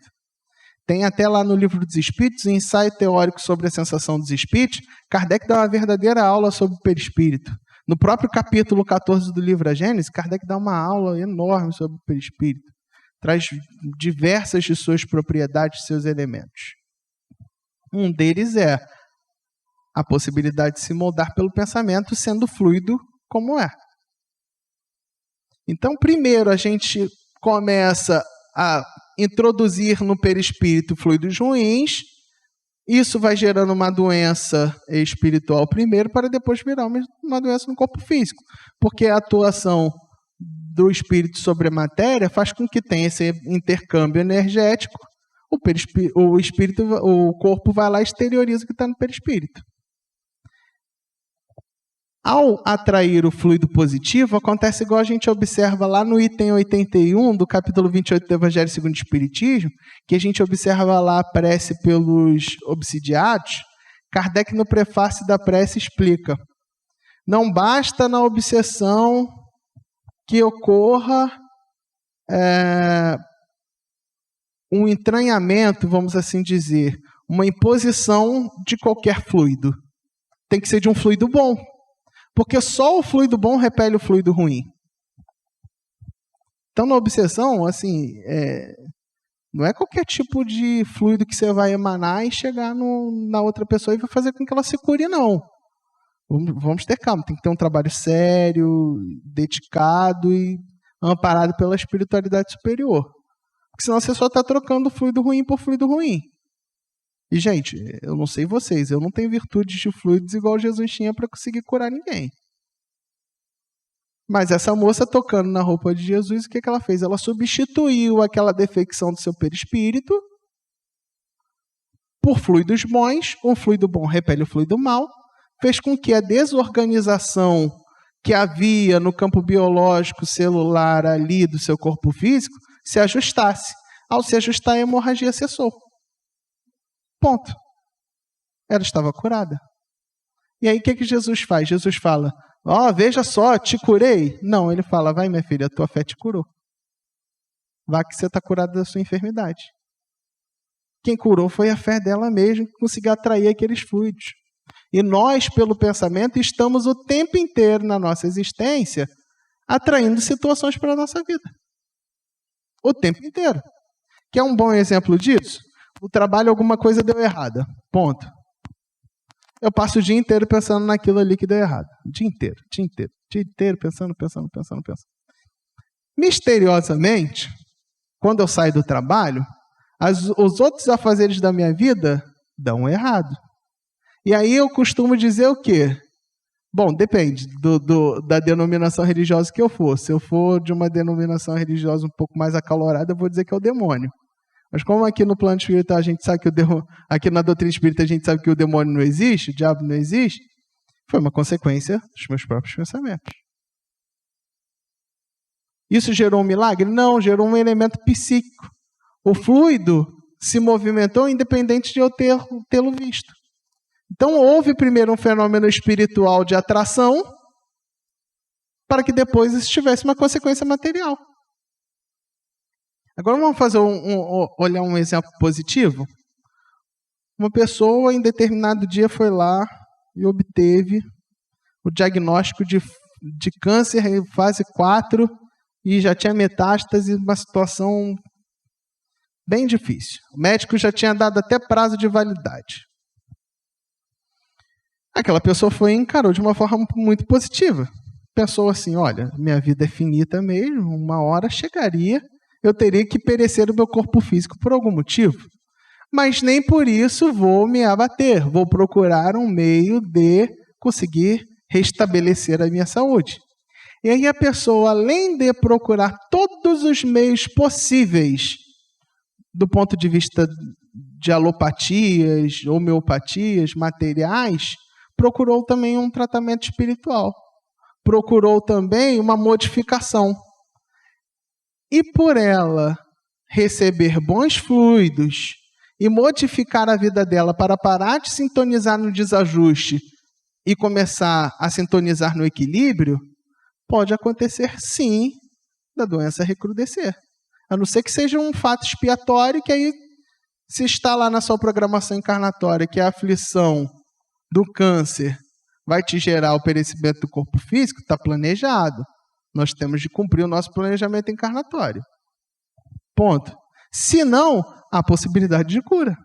Speaker 2: Tem até lá no Livro dos Espíritos, um ensaio teórico sobre a sensação dos espíritos, Kardec dá uma verdadeira aula sobre o perispírito. No próprio capítulo 14 do livro A Gênese, Kardec dá uma aula enorme sobre o perispírito. Traz diversas de suas propriedades, seus elementos. Um deles é a possibilidade de se moldar pelo pensamento, sendo fluido como é. Então, primeiro a gente começa a introduzir no perispírito fluidos ruins. Isso vai gerando uma doença espiritual primeiro, para depois virar uma doença no corpo físico. Porque a atuação do espírito sobre a matéria faz com que tenha esse intercâmbio energético. O corpo vai lá e exterioriza o que está no perispírito. Ao atrair o fluido positivo, acontece igual a gente observa lá no item 81 do capítulo 28 do Evangelho segundo o Espiritismo, que a gente observa lá a prece pelos obsidiados. Kardec, no prefácio da prece, explica: não basta na obsessão que ocorra um entranhamento, vamos assim dizer, uma imposição de qualquer fluido. Tem que ser de um fluido bom. Porque só o fluido bom repele o fluido ruim. Então, na obsessão, assim, não é qualquer tipo de fluido que você vai emanar e chegar na outra pessoa e vai fazer com que ela se cure, não. Vamos ter calma, tem que ter um trabalho sério, dedicado e amparado pela espiritualidade superior. Porque senão você só está trocando fluido ruim por fluido ruim. E, gente, eu não sei vocês, eu não tenho virtudes de fluidos igual Jesus tinha para conseguir curar ninguém. Mas essa moça tocando na roupa de Jesus, o que ela fez? Ela substituiu aquela defecção do seu perispírito por fluidos bons. Um fluido bom repele o fluido mau. Fez com que a desorganização que havia no campo biológico celular ali do seu corpo físico se ajustasse. Ao se ajustar, a hemorragia cessou. Ponto. Ela estava curada. E aí o que Jesus faz? Jesus fala: veja só, te curei. Não, ele fala: vai, minha filha, a tua fé te curou. Vá que você está curada da sua enfermidade. Quem curou foi a fé dela mesma, que conseguiu atrair aqueles fluidos. E nós, pelo pensamento, estamos o tempo inteiro na nossa existência atraindo situações para a nossa vida. O tempo inteiro. Quer um bom exemplo disso? O trabalho, alguma coisa deu errada. Ponto. Eu passo o dia inteiro pensando naquilo ali que deu errado. O dia inteiro, pensando. Misteriosamente, quando eu saio do trabalho, os outros afazeres da minha vida dão errado. E aí eu costumo dizer o quê? Bom, depende da denominação religiosa que eu for. Se eu for de uma denominação religiosa um pouco mais acalorada, eu vou dizer que é o demônio. Mas como aqui no plano espiritual a gente sabe que aqui na doutrina espírita a gente sabe que o demônio não existe, o diabo não existe, foi uma consequência dos meus próprios pensamentos. Isso gerou um milagre? Não, gerou um elemento psíquico. O fluido se movimentou independente de eu tê-lo visto. Então houve primeiro um fenômeno espiritual de atração para que depois isso tivesse uma consequência material. Agora vamos fazer olhar um exemplo positivo. Uma pessoa em determinado dia foi lá e obteve o diagnóstico de câncer em fase 4 e já tinha metástase, uma situação bem difícil. O médico já tinha dado até prazo de validade. Aquela pessoa foi e encarou de uma forma muito positiva. Pensou assim: olha, minha vida é finita mesmo, uma hora chegaria, eu teria que perecer o meu corpo físico por algum motivo. Mas nem por isso vou me abater. Vou procurar um meio de conseguir restabelecer a minha saúde. E aí a pessoa, além de procurar todos os meios possíveis, do ponto de vista de alopatias, homeopatias, materiais, procurou também um tratamento espiritual. procurou também uma modificação. E por ela receber bons fluidos e modificar a vida dela para parar de sintonizar no desajuste e começar a sintonizar no equilíbrio, pode acontecer, sim, da doença recrudescer. A não ser que seja um fato expiatório, que aí, se está lá na sua programação encarnatória, que a aflição do câncer vai te gerar o perecimento do corpo físico, está planejado. Nós temos de cumprir o nosso planejamento encarnatório. Ponto. Se não, há possibilidade de cura.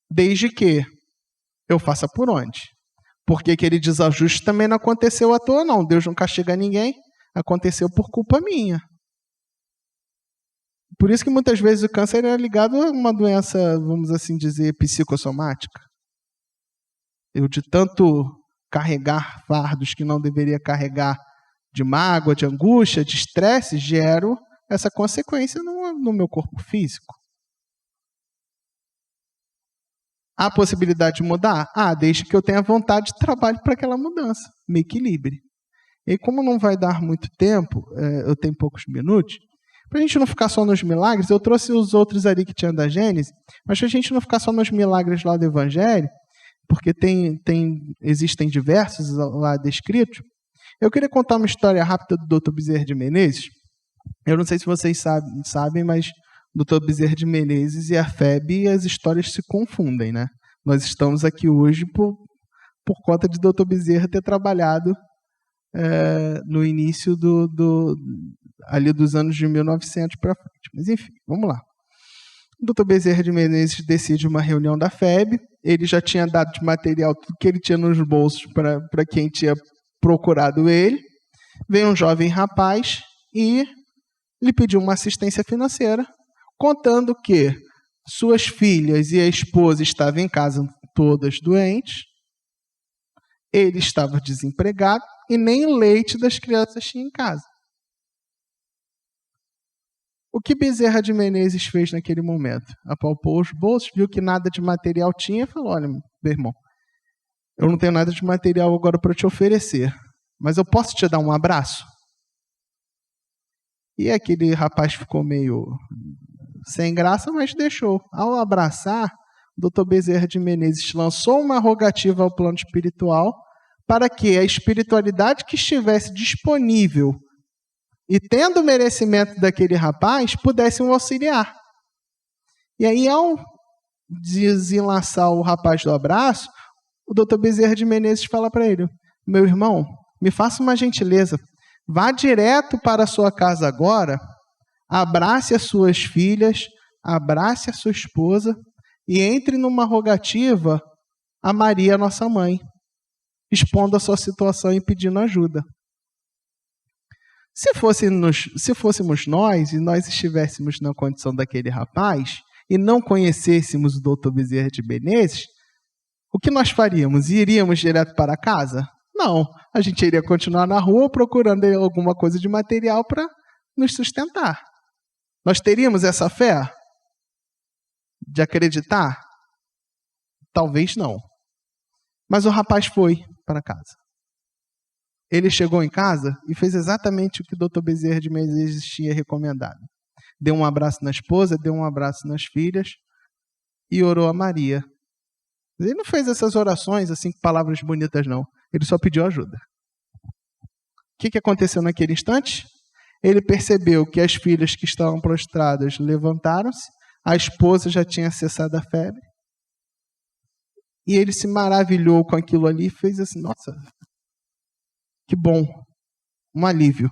Speaker 2: Desde que eu faça por onde? Porque aquele desajuste também não aconteceu à toa, não. Deus não castiga ninguém. Aconteceu por culpa minha. Por isso que muitas vezes o câncer é ligado a uma doença, vamos assim dizer, psicossomática. Eu, de tanto carregar fardos que não deveria carregar, de mágoa, de angústia, de estresse, gero essa consequência no meu corpo físico. Há possibilidade de mudar? Desde que eu tenha vontade de trabalho para aquela mudança, me equilibre. E como não vai dar muito tempo, eu tenho poucos minutos, para a gente não ficar só nos milagres, eu trouxe os outros ali que tinham da Gênesis, mas para a gente não ficar só nos milagres lá do Evangelho, porque existem diversos lá descritos, eu queria contar uma história rápida do Dr. Bezerra de Menezes. Eu não sei se vocês sabem, mas o Dr. Bezerra de Menezes e a FEB, as histórias se confundem, né? Nós estamos aqui hoje por conta de Dr. Bezerra ter trabalhado no início ali dos anos de 1900 para frente. Mas enfim, vamos lá. O Dr. Bezerra de Menezes decide uma reunião da FEB. Ele já tinha dado de material tudo que ele tinha nos bolsos para quem tinha procurado ele. Veio um jovem rapaz e lhe pediu uma assistência financeira, contando que suas filhas e a esposa estavam em casa todas doentes, ele estava desempregado e nem leite das crianças tinha em casa. O que Bezerra de Menezes fez naquele momento? Apalpou os bolsos, viu que nada de material tinha e falou: olha, meu irmão, eu não tenho nada de material agora para te oferecer, mas eu posso te dar um abraço? E aquele rapaz ficou meio sem graça, mas deixou. Ao abraçar, o Dr. Bezerra de Menezes lançou uma rogativa ao plano espiritual para que a espiritualidade que estivesse disponível e tendo o merecimento daquele rapaz, pudesse o auxiliar. E aí, ao desenlaçar o rapaz do abraço, o Dr. Bezerra de Menezes fala para ele: meu irmão, me faça uma gentileza, vá direto para a sua casa agora, abrace as suas filhas, abrace a sua esposa e entre numa rogativa a Maria, nossa mãe, expondo a sua situação e pedindo ajuda. Se fôssemos nós e nós estivéssemos na condição daquele rapaz e não conhecêssemos o Dr. Bezerra de Menezes, o que nós faríamos? Iríamos direto para casa? Não, a gente iria continuar na rua procurando alguma coisa de material para nos sustentar. Nós teríamos essa fé de acreditar? Talvez não. Mas o rapaz foi para casa. Ele chegou em casa e fez exatamente o que o Dr. Bezerra de Menezes tinha recomendado. Deu um abraço na esposa, deu um abraço nas filhas e orou a Maria. Ele não fez essas orações assim com palavras bonitas, não. Ele só pediu ajuda. O que aconteceu naquele instante? Ele percebeu que as filhas que estavam prostradas levantaram-se, a esposa já tinha cessado a febre, e ele se maravilhou com aquilo ali e fez assim: nossa, que bom, um alívio.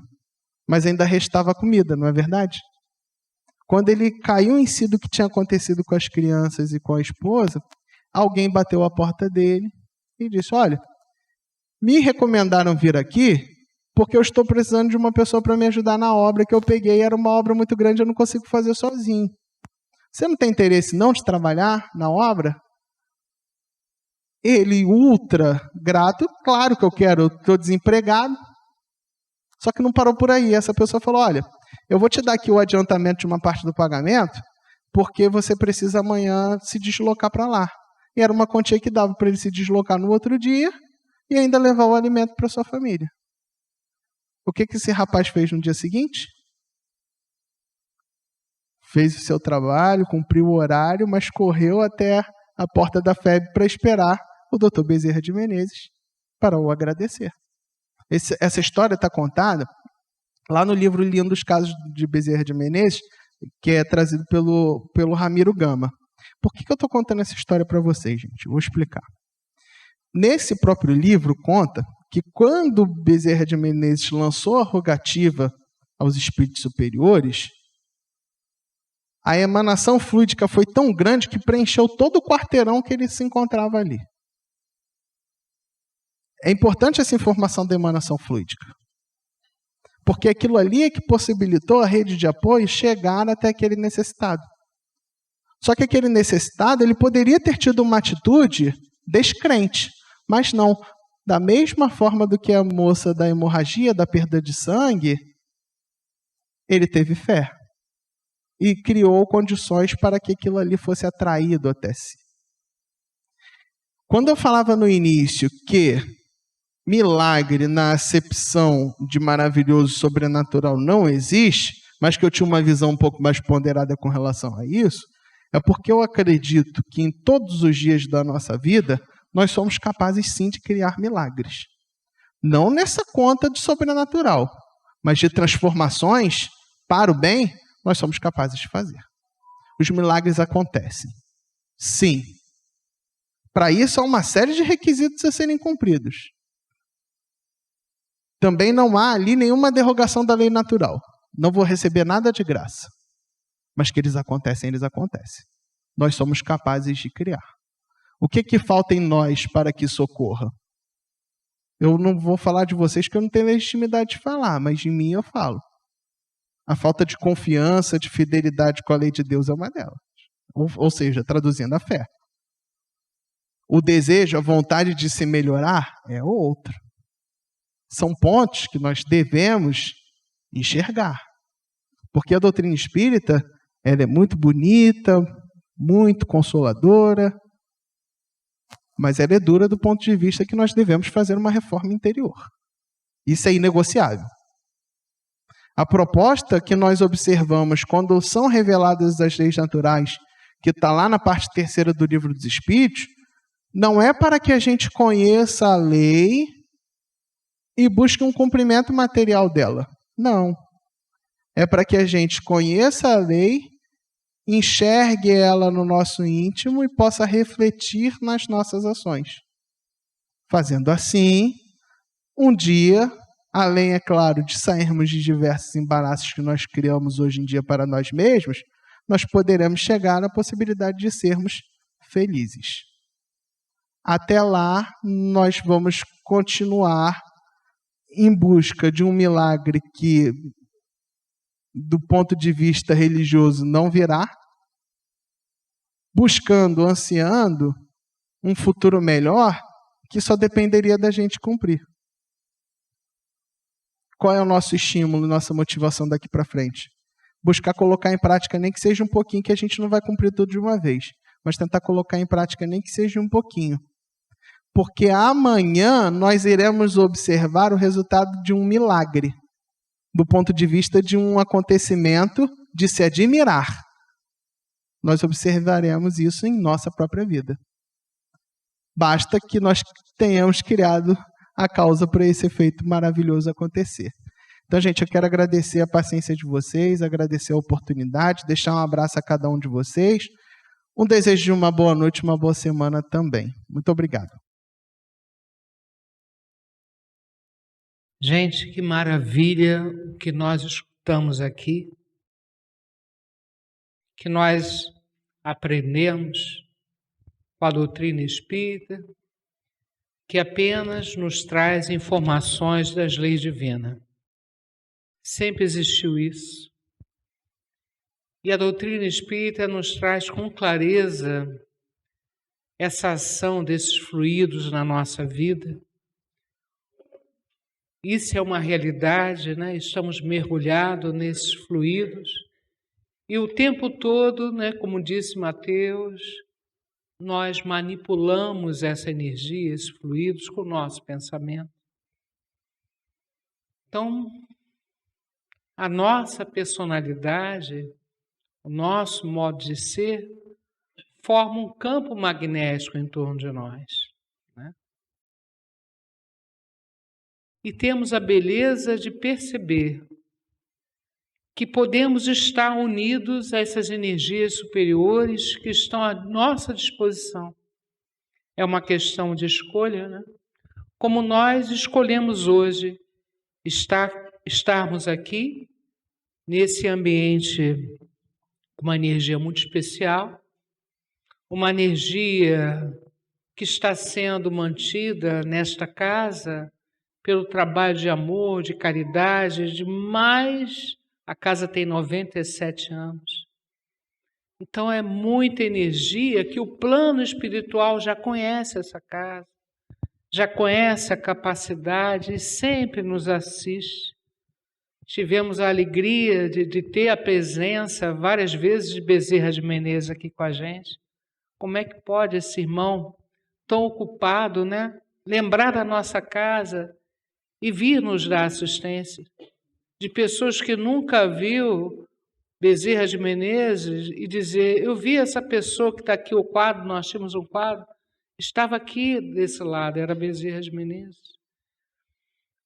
Speaker 2: Mas ainda restava comida, não é verdade? Quando ele caiu em si do que tinha acontecido com as crianças e com a esposa, alguém bateu a porta dele e disse: olha, me recomendaram vir aqui porque eu estou precisando de uma pessoa para me ajudar na obra que eu peguei. Era uma obra muito grande, eu não consigo fazer sozinho. Você não tem interesse não de trabalhar na obra? Ele, ultra grato: claro que eu quero, eu estou desempregado. Só que não parou por aí. Essa pessoa falou: olha, eu vou te dar aqui o adiantamento de uma parte do pagamento, porque você precisa amanhã se deslocar para lá. E era uma quantia que dava para ele se deslocar no outro dia e ainda levar o alimento para sua família. O que esse rapaz fez no dia seguinte? Fez o seu trabalho, cumpriu o horário, mas correu até a porta da FEB para esperar o doutor Bezerra de Menezes para o agradecer. Essa história está contada lá no livro Lindo dos Casos de Bezerra de Menezes, que é trazido pelo Ramiro Gama. Por que eu estou contando essa história para vocês, gente? Eu vou explicar. Nesse próprio livro conta que quando Bezerra de Menezes lançou a rogativa aos espíritos superiores, a emanação fluídica foi tão grande que preencheu todo o quarteirão que ele se encontrava ali. É importante essa informação da emanação fluídica, porque aquilo ali é que possibilitou a rede de apoio chegar até aquele necessitado. Só que aquele necessitado, ele poderia ter tido uma atitude descrente, mas não. Da mesma forma do que a moça da hemorragia, da perda de sangue, ele teve fé e criou condições para que aquilo ali fosse atraído até si. Quando eu falava no início que milagre na acepção de maravilhoso sobrenatural não existe, mas que eu tinha uma visão um pouco mais ponderada com relação a isso, é porque eu acredito que em todos os dias da nossa vida, nós somos capazes sim de criar milagres. Não nessa conta de sobrenatural, mas de transformações para o bem, nós somos capazes de fazer. Os milagres acontecem. Sim. Para isso, há uma série de requisitos a serem cumpridos. Também não há ali nenhuma derrogação da lei natural. Não vou receber nada de graça. Mas que eles acontecem, eles acontecem. Nós somos capazes de criar. O que falta em nós para que isso ocorra? Eu não vou falar de vocês que eu não tenho legitimidade de falar, mas de mim eu falo. A falta de confiança, de fidelidade com a lei de Deus é uma delas. Ou seja, traduzindo a fé. O desejo, a vontade de se melhorar é outra. São pontos que nós devemos enxergar. Porque a doutrina espírita, ela é muito bonita, muito consoladora, mas ela é dura do ponto de vista que nós devemos fazer uma reforma interior. Isso é inegociável. A proposta que nós observamos quando são reveladas as leis naturais, que está lá na parte 3ª do Livro dos Espíritos, não é para que a gente conheça a lei e busque um cumprimento material dela. Não. É para que a gente conheça a lei, enxergue ela no nosso íntimo e possa refletir nas nossas ações. Fazendo assim, um dia, além, é claro, de sairmos de diversos embaraços que nós criamos hoje em dia para nós mesmos, nós poderemos chegar à possibilidade de sermos felizes. Até lá, nós vamos continuar em busca de um milagre que, do ponto de vista religioso, não virá, buscando, ansiando um futuro melhor que só dependeria da gente cumprir. Qual é o nosso estímulo, nossa motivação daqui para frente? Buscar colocar em prática, nem que seja um pouquinho, que a gente não vai cumprir tudo de uma vez, mas tentar colocar em prática, nem que seja um pouquinho. Porque amanhã nós iremos observar o resultado de um milagre, do ponto de vista de um acontecimento de se admirar. Nós observaremos isso em nossa própria vida. Basta que nós tenhamos criado a causa para esse efeito maravilhoso acontecer. Então, gente, eu quero agradecer a paciência de vocês, agradecer a oportunidade, deixar um abraço a cada um de vocês, um desejo de uma boa noite, uma boa semana também. Muito obrigado.
Speaker 3: Gente, que maravilha o que nós escutamos aqui, que nós aprendemos com a doutrina espírita, que apenas nos traz informações das leis divinas. Sempre existiu isso. E a doutrina espírita nos traz com clareza essa ação desses fluidos na nossa vida. Isso é uma realidade, né? Estamos mergulhados nesses fluidos e o tempo todo, né, como disse Mateus, nós manipulamos essa energia, esses fluidos com o nosso pensamento. Então, a nossa personalidade, o nosso modo de ser, forma um campo magnético em torno de nós, né? E temos a beleza de perceber que podemos estar unidos a essas energias superiores que estão à nossa disposição. É uma questão de escolha, né? Como nós escolhemos hoje estarmos aqui, nesse ambiente com uma energia muito especial, uma energia que está sendo mantida nesta casa pelo trabalho de amor, de caridade, a casa tem 97 anos. Então é muita energia que o plano espiritual já conhece essa casa, já conhece a capacidade e sempre nos assiste. Tivemos a alegria de ter a presença várias vezes de Bezerra de Menezes aqui com a gente. Como é que pode esse irmão tão ocupado, né, lembrar da nossa casa e vir nos dar assistência? De pessoas que nunca viu Bezerra de Menezes e dizer, eu vi essa pessoa que está aqui, o quadro, nós tínhamos um quadro, estava aqui desse lado, era Bezerra de Menezes.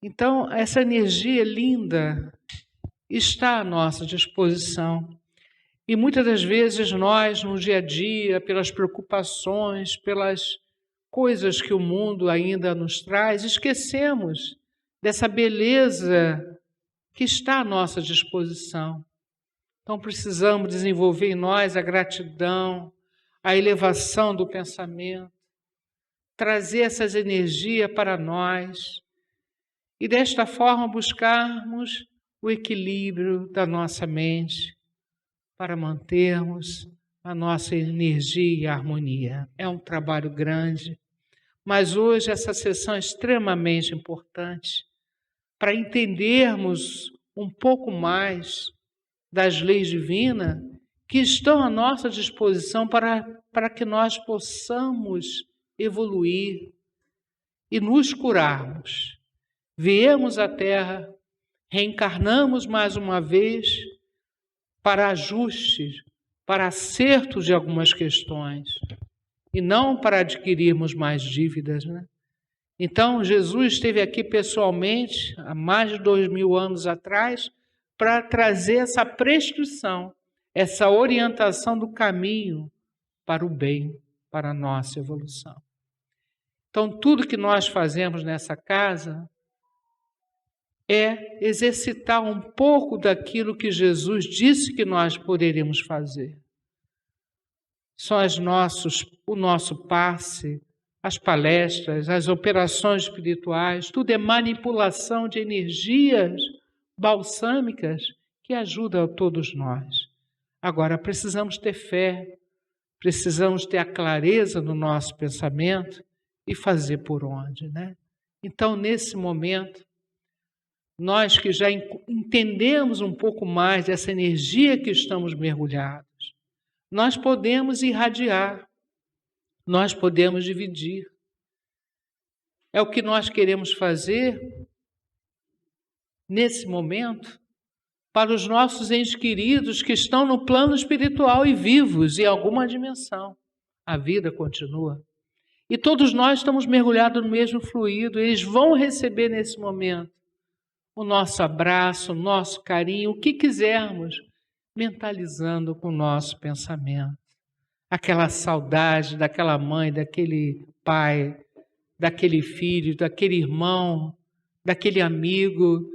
Speaker 3: Então, essa energia linda está à nossa disposição. E muitas das vezes nós, no dia a dia, pelas preocupações, pelas coisas que o mundo ainda nos traz, esquecemos dessa beleza que está à nossa disposição. Então precisamos desenvolver em nós a gratidão, a elevação do pensamento, trazer essas energias para nós e desta forma buscarmos o equilíbrio da nossa mente para mantermos a nossa energia e harmonia. É um trabalho grande, mas hoje essa sessão é extremamente importante para entendermos um pouco mais das leis divinas que estão à nossa disposição para que nós possamos evoluir e nos curarmos. Viemos à Terra, reencarnamos mais uma vez para ajustes, para acertos de algumas questões e não para adquirirmos mais dívidas, né? Então, Jesus esteve aqui pessoalmente, há mais de 2000 anos atrás, para trazer essa prescrição, essa orientação do caminho para o bem, para a nossa evolução. Então, tudo que nós fazemos nessa casa é exercitar um pouco daquilo que Jesus disse que nós poderíamos fazer. São o nosso passe, as palestras, as operações espirituais, tudo é manipulação de energias balsâmicas que ajudam a todos nós. Agora, precisamos ter fé, precisamos ter a clareza no nosso pensamento e fazer por onde, né? Então, nesse momento, nós que já entendemos um pouco mais dessa energia que estamos mergulhados, nós podemos irradiar, nós podemos dividir. É o que nós queremos fazer nesse momento para os nossos entes queridos que estão no plano espiritual e vivos em alguma dimensão. A vida continua. E todos nós estamos mergulhados no mesmo fluido. Eles vão receber nesse momento o nosso abraço, o nosso carinho, o que quisermos, mentalizando com o nosso pensamento. Aquela saudade daquela mãe, daquele pai, daquele filho, daquele irmão, daquele amigo,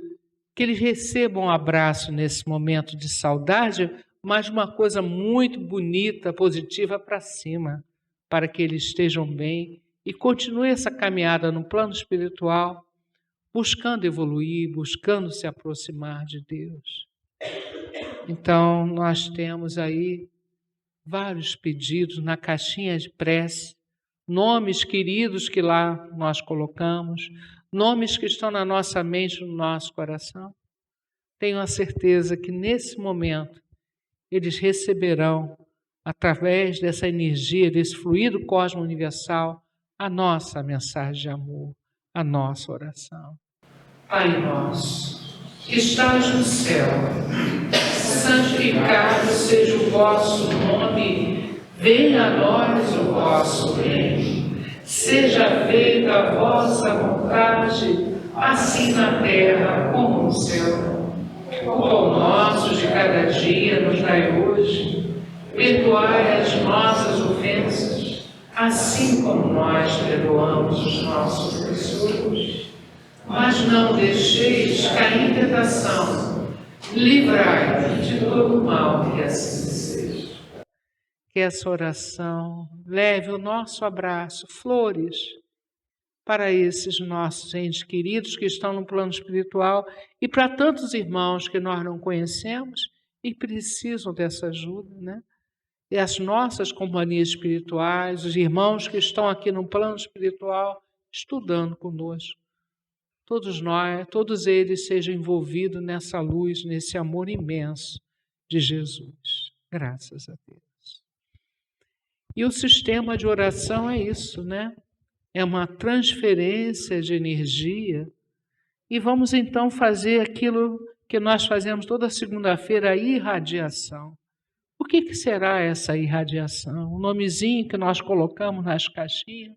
Speaker 3: que eles recebam um abraço nesse momento de saudade, mas uma coisa muito bonita, positiva para cima, para que eles estejam bem e continue essa caminhada no plano espiritual, buscando evoluir, buscando se aproximar de Deus. Então, nós temos aí vários pedidos na caixinha de prece, nomes queridos que lá nós colocamos, nomes que estão na nossa mente, no nosso coração. Tenho a certeza que nesse momento eles receberão, através dessa energia, desse fluido cosmo universal, a nossa mensagem de amor, a nossa oração. Pai nosso, que estás no céu, santificado seja o vosso nome, venha a nós o vosso reino, seja feita a vossa vontade, assim na terra como no céu. O pão nosso de cada dia nos dai hoje, perdoai as nossas ofensas, assim como nós perdoamos os nossos ofensores. Mas não deixeis cair em tentação, livrai-nos de todo mal, que assim seja. Que essa oração leve o nosso abraço, flores, para esses nossos entes queridos que estão no plano espiritual e para tantos irmãos que nós não conhecemos e precisam dessa ajuda, né? E as nossas companhias espirituais, os irmãos que estão aqui no plano espiritual estudando conosco. Todos nós, todos eles sejam envolvidos nessa luz, nesse amor imenso de Jesus. Graças a Deus. E o sistema de oração é isso, né? É uma transferência de energia. E vamos então fazer aquilo que nós fazemos toda segunda-feira, a irradiação. O que será essa irradiação? O nomezinho que nós colocamos nas caixinhas.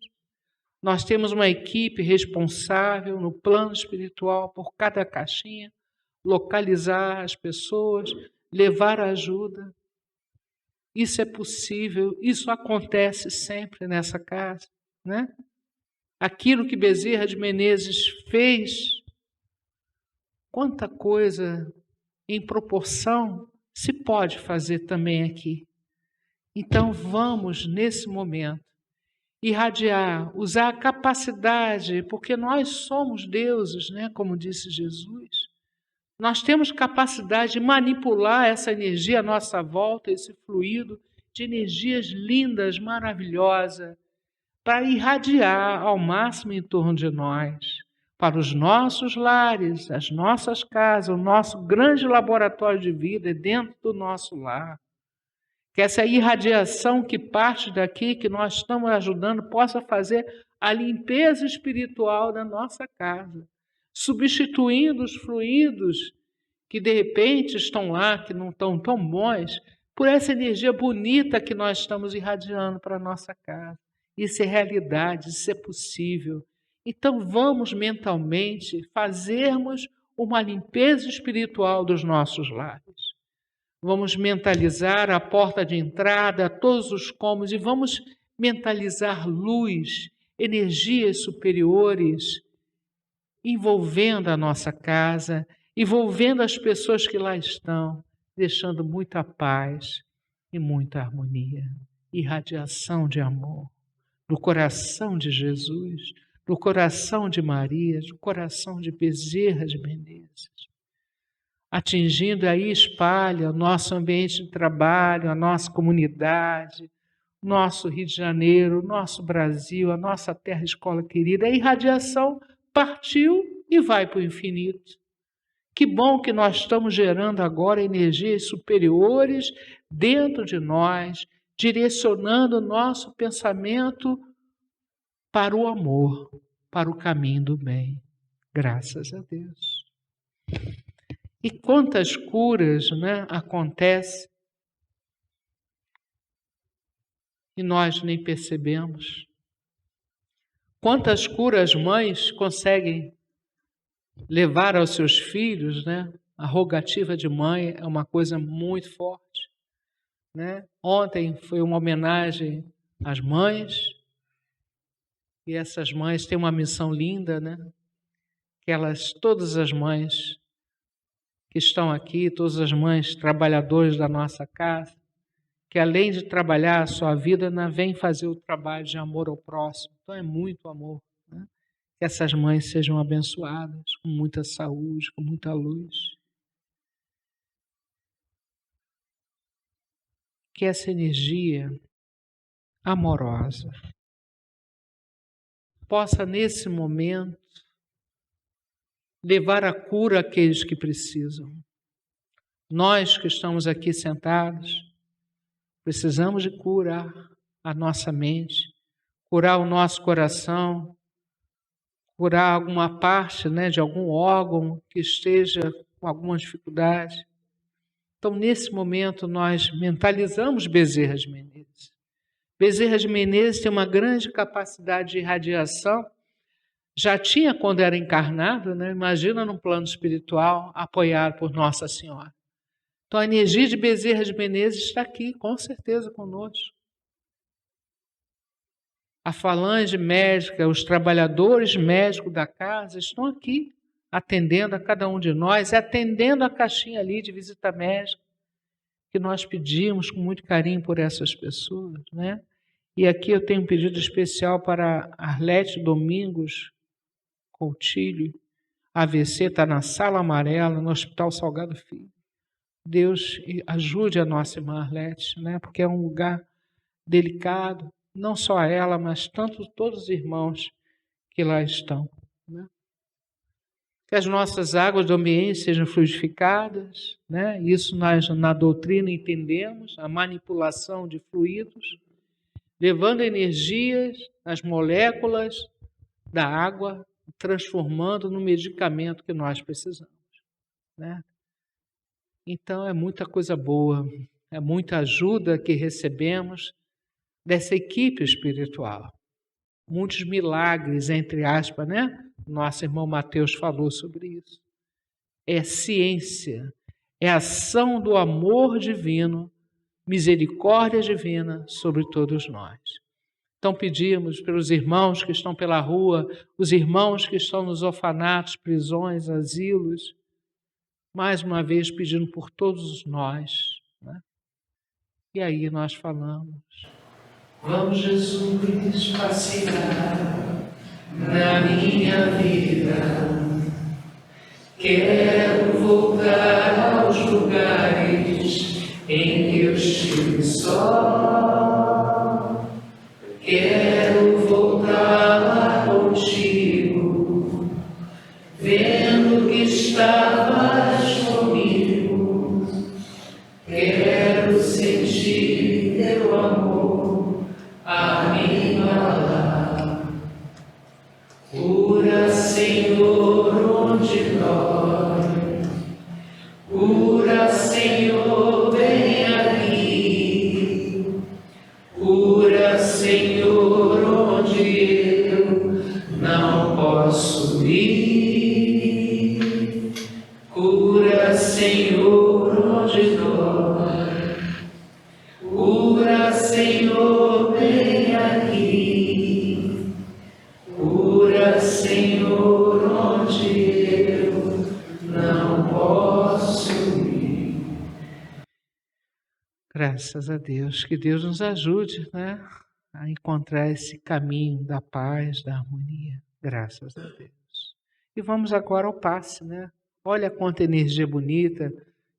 Speaker 3: Nós temos uma equipe responsável no plano espiritual por cada caixinha, localizar as pessoas, levar ajuda. Isso é possível, isso acontece sempre nessa casa, né? Aquilo que Bezerra de Menezes fez, quanta coisa em proporção se pode fazer também aqui. Então vamos, nesse momento, irradiar, usar a capacidade, porque nós somos deuses, né? Como disse Jesus. Nós temos capacidade de manipular essa energia à nossa volta, esse fluido de energias lindas, maravilhosas, para irradiar ao máximo em torno de nós, para os nossos lares, as nossas casas, o nosso grande laboratório de vida dentro do nosso lar. Que essa irradiação que parte daqui, que nós estamos ajudando, possa fazer a limpeza espiritual da nossa casa, substituindo os fluidos que de repente estão lá, que não estão tão bons, por essa energia bonita que nós estamos irradiando para a nossa casa. Isso é realidade, isso é possível. Então vamos mentalmente fazermos uma limpeza espiritual dos nossos lares. Vamos mentalizar a porta de entrada, todos os cômodos, e vamos mentalizar luz, energias superiores, envolvendo a nossa casa, envolvendo as pessoas que lá estão, deixando muita paz e muita harmonia. Irradiação de amor, do coração de Jesus, do coração de Maria, do coração de Bezerra de Menezes. Atingindo aí, espalha o nosso ambiente de trabalho, a nossa comunidade, nosso Rio de Janeiro, nosso Brasil, a nossa terra escola querida. A irradiação partiu e vai para o infinito. Que bom que nós estamos gerando agora energias superiores dentro de nós, direcionando o nosso pensamento para o amor, para o caminho do bem. Graças a Deus. E quantas curas, né, acontecem e nós nem percebemos. Quantas curas mães conseguem levar aos seus filhos, né? A rogativa de mãe é uma coisa muito forte, né? Ontem foi uma homenagem às mães, e essas mães têm uma missão linda, né? Que elas, todas as mães que estão aqui, todas as mães trabalhadoras da nossa casa, que além de trabalhar a sua vida, vêm fazer o trabalho de amor ao próximo. Então é muito amor, né? Que essas mães sejam abençoadas, com muita saúde, com muita luz. Que essa energia amorosa possa, nesse momento, levar a cura àqueles que precisam. Nós que estamos aqui sentados, precisamos de curar a nossa mente, curar o nosso coração, curar alguma parte, né, de algum órgão que esteja com alguma dificuldade. Então, nesse momento, nós mentalizamos Bezerra de Menezes. Bezerra de Menezes tem uma grande capacidade de irradiação. Já tinha quando era encarnado, né? Imagina num plano espiritual, apoiado por Nossa Senhora. Então, a energia de Bezerra de Menezes está aqui, com certeza, conosco. A falange médica, os trabalhadores médicos da casa estão aqui, atendendo a cada um de nós, atendendo a caixinha ali de visita médica, que nós pedimos com muito carinho por essas pessoas, né? E aqui eu tenho um pedido especial para Arlete Domingos Coutilho, AVC, está na Sala Amarela, no Hospital Salgado Filho. Deus ajude a nossa irmã Arlete, né? Porque é um lugar delicado, não só ela, mas todos os irmãos que lá estão, né? Que as nossas águas do ambiente sejam fluidificadas, né? Isso nós na doutrina entendemos, a manipulação de fluidos, levando energias, as moléculas da água, transformando no medicamento que nós precisamos, né? Então é muita coisa boa, é muita ajuda que recebemos dessa equipe espiritual. Muitos milagres, entre aspas, né? Nosso irmão Mateus falou sobre isso. É ciência, é ação do amor divino, misericórdia divina sobre todos nós. Então pedimos pelos irmãos que estão pela rua, os irmãos que estão nos orfanatos, prisões, asilos, mais uma vez pedindo por todos nós, né? E aí nós falamos: vamos, Jesus, passear na minha vida. Quero voltar aos lugares em que eu estive só. Quero voltar lá contigo, vendo que estavas comigo. Quero sentir teu amor a mim falar. Cura, Senhor, onde dói. Cura, Senhor, vem aqui. Cura, Senhor, onde eu não posso ir. Cura, Senhor, onde dói. Cura, Senhor, vem aqui. Cura, Senhor, onde eu não posso ir. Graças a Deus, que Deus nos ajude, né, a encontrar esse caminho da paz, da harmonia. Graças a Deus. E vamos agora ao passe, né? Olha quanta energia bonita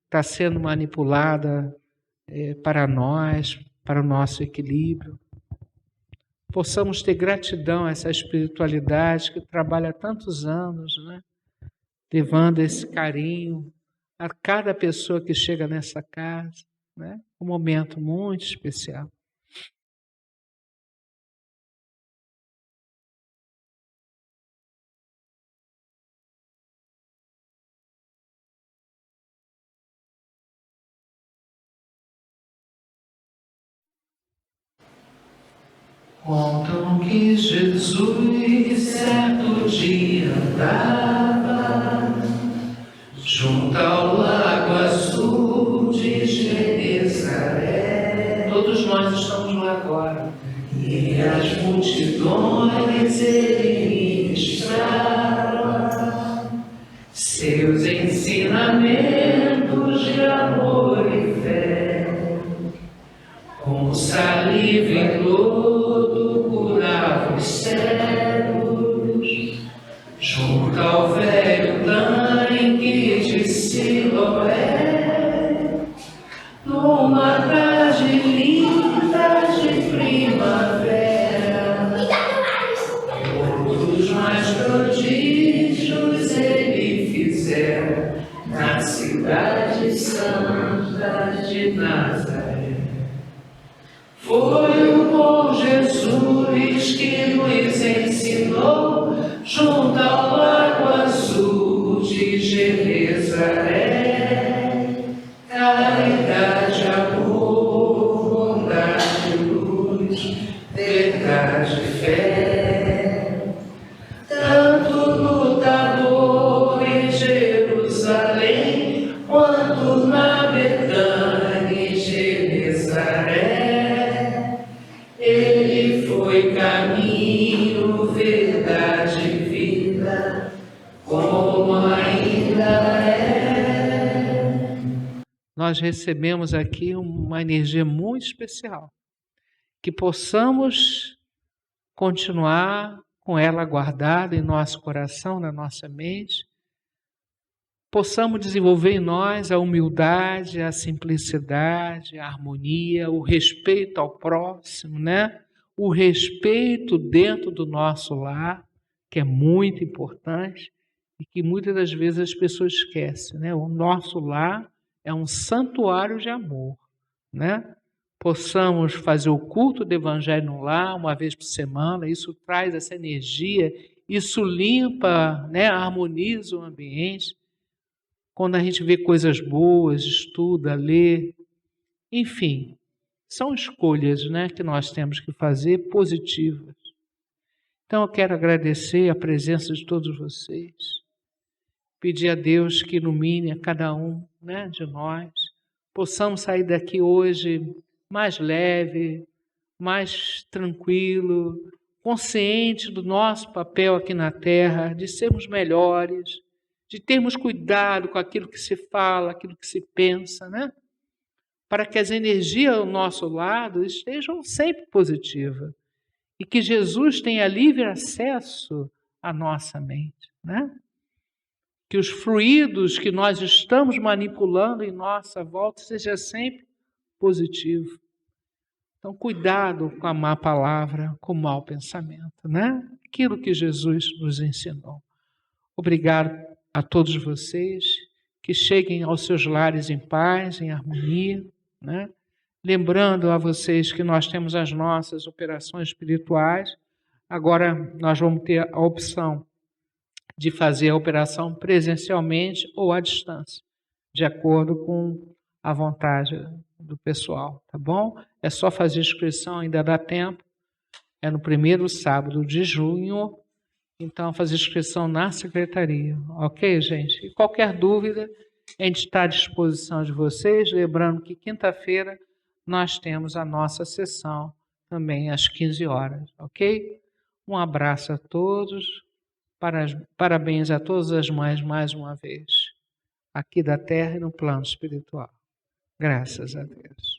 Speaker 3: está sendo manipulada para nós, para o nosso equilíbrio. Possamos ter gratidão a essa espiritualidade que trabalha há tantos anos, né? Levando esse carinho a cada pessoa que chega nessa casa, né? Um momento muito especial. Contam que Jesus certo dia andava junto ao lago azul de Genezaré. Todos nós estamos lá agora. E as multidões ele ministrava seus ensinamentos de amor e fé. Com saliva e lodo curava os cegos, junto ao velho tanque de Siloé. Numa tarde linda de primavera, outros mais prodígios ele fizera na cidade santa de Nazaré. Foi o bom Jesus que nos ensinou junto ao lago azul de Genezaré. Nazaré, caridade, amor, bondade, luz, verdade, fé. Tanto lutador em Jerusalém, quanto na Betânia e Genezaré, ele foi caminho, verdade e vida, como ainda é. Nós recebemos aqui uma energia muito especial, que possamos continuar com ela guardada em nosso coração, na nossa mente, possamos desenvolver em nós a humildade, a simplicidade, a harmonia, o respeito ao próximo, né? O respeito dentro do nosso lar, que é muito importante e que muitas das vezes as pessoas esquecem, né? O nosso lar é um santuário de amor, né? Possamos fazer o culto do Evangelho no lar uma vez por semana, isso traz essa energia, isso limpa, né? Harmoniza o ambiente. Quando a gente vê coisas boas, estuda, lê, enfim, são escolhas, né, que nós temos que fazer positivas. Então eu quero agradecer a presença de todos vocês, pedir a Deus que ilumine a cada um, né, de nós, possamos sair daqui hoje mais leve, mais tranquilo, consciente do nosso papel aqui na Terra, de sermos melhores, de termos cuidado com aquilo que se fala, aquilo que se pensa, né? Para que as energias ao nosso lado estejam sempre positivas e que Jesus tenha livre acesso à nossa mente, né? Que os fluidos que nós estamos manipulando em nossa volta seja sempre positivo. Então, cuidado com a má palavra, com o mau pensamento, né? Aquilo que Jesus nos ensinou. Obrigado a todos vocês, que cheguem aos seus lares em paz, em harmonia, né? Lembrando a vocês que nós temos as nossas operações espirituais, agora nós vamos ter a opção de fazer a operação presencialmente ou à distância, de acordo com a vontade do pessoal, tá bom? É só fazer inscrição, ainda dá tempo, é no primeiro sábado de junho, então fazer inscrição na secretaria, ok, gente? E qualquer dúvida, a gente está à disposição de vocês, lembrando que quinta-feira nós temos a nossa sessão também às 15 horas, ok? Um abraço a todos, parabéns a todas as mães mais uma vez, aqui da Terra e no plano espiritual. Graças a Deus.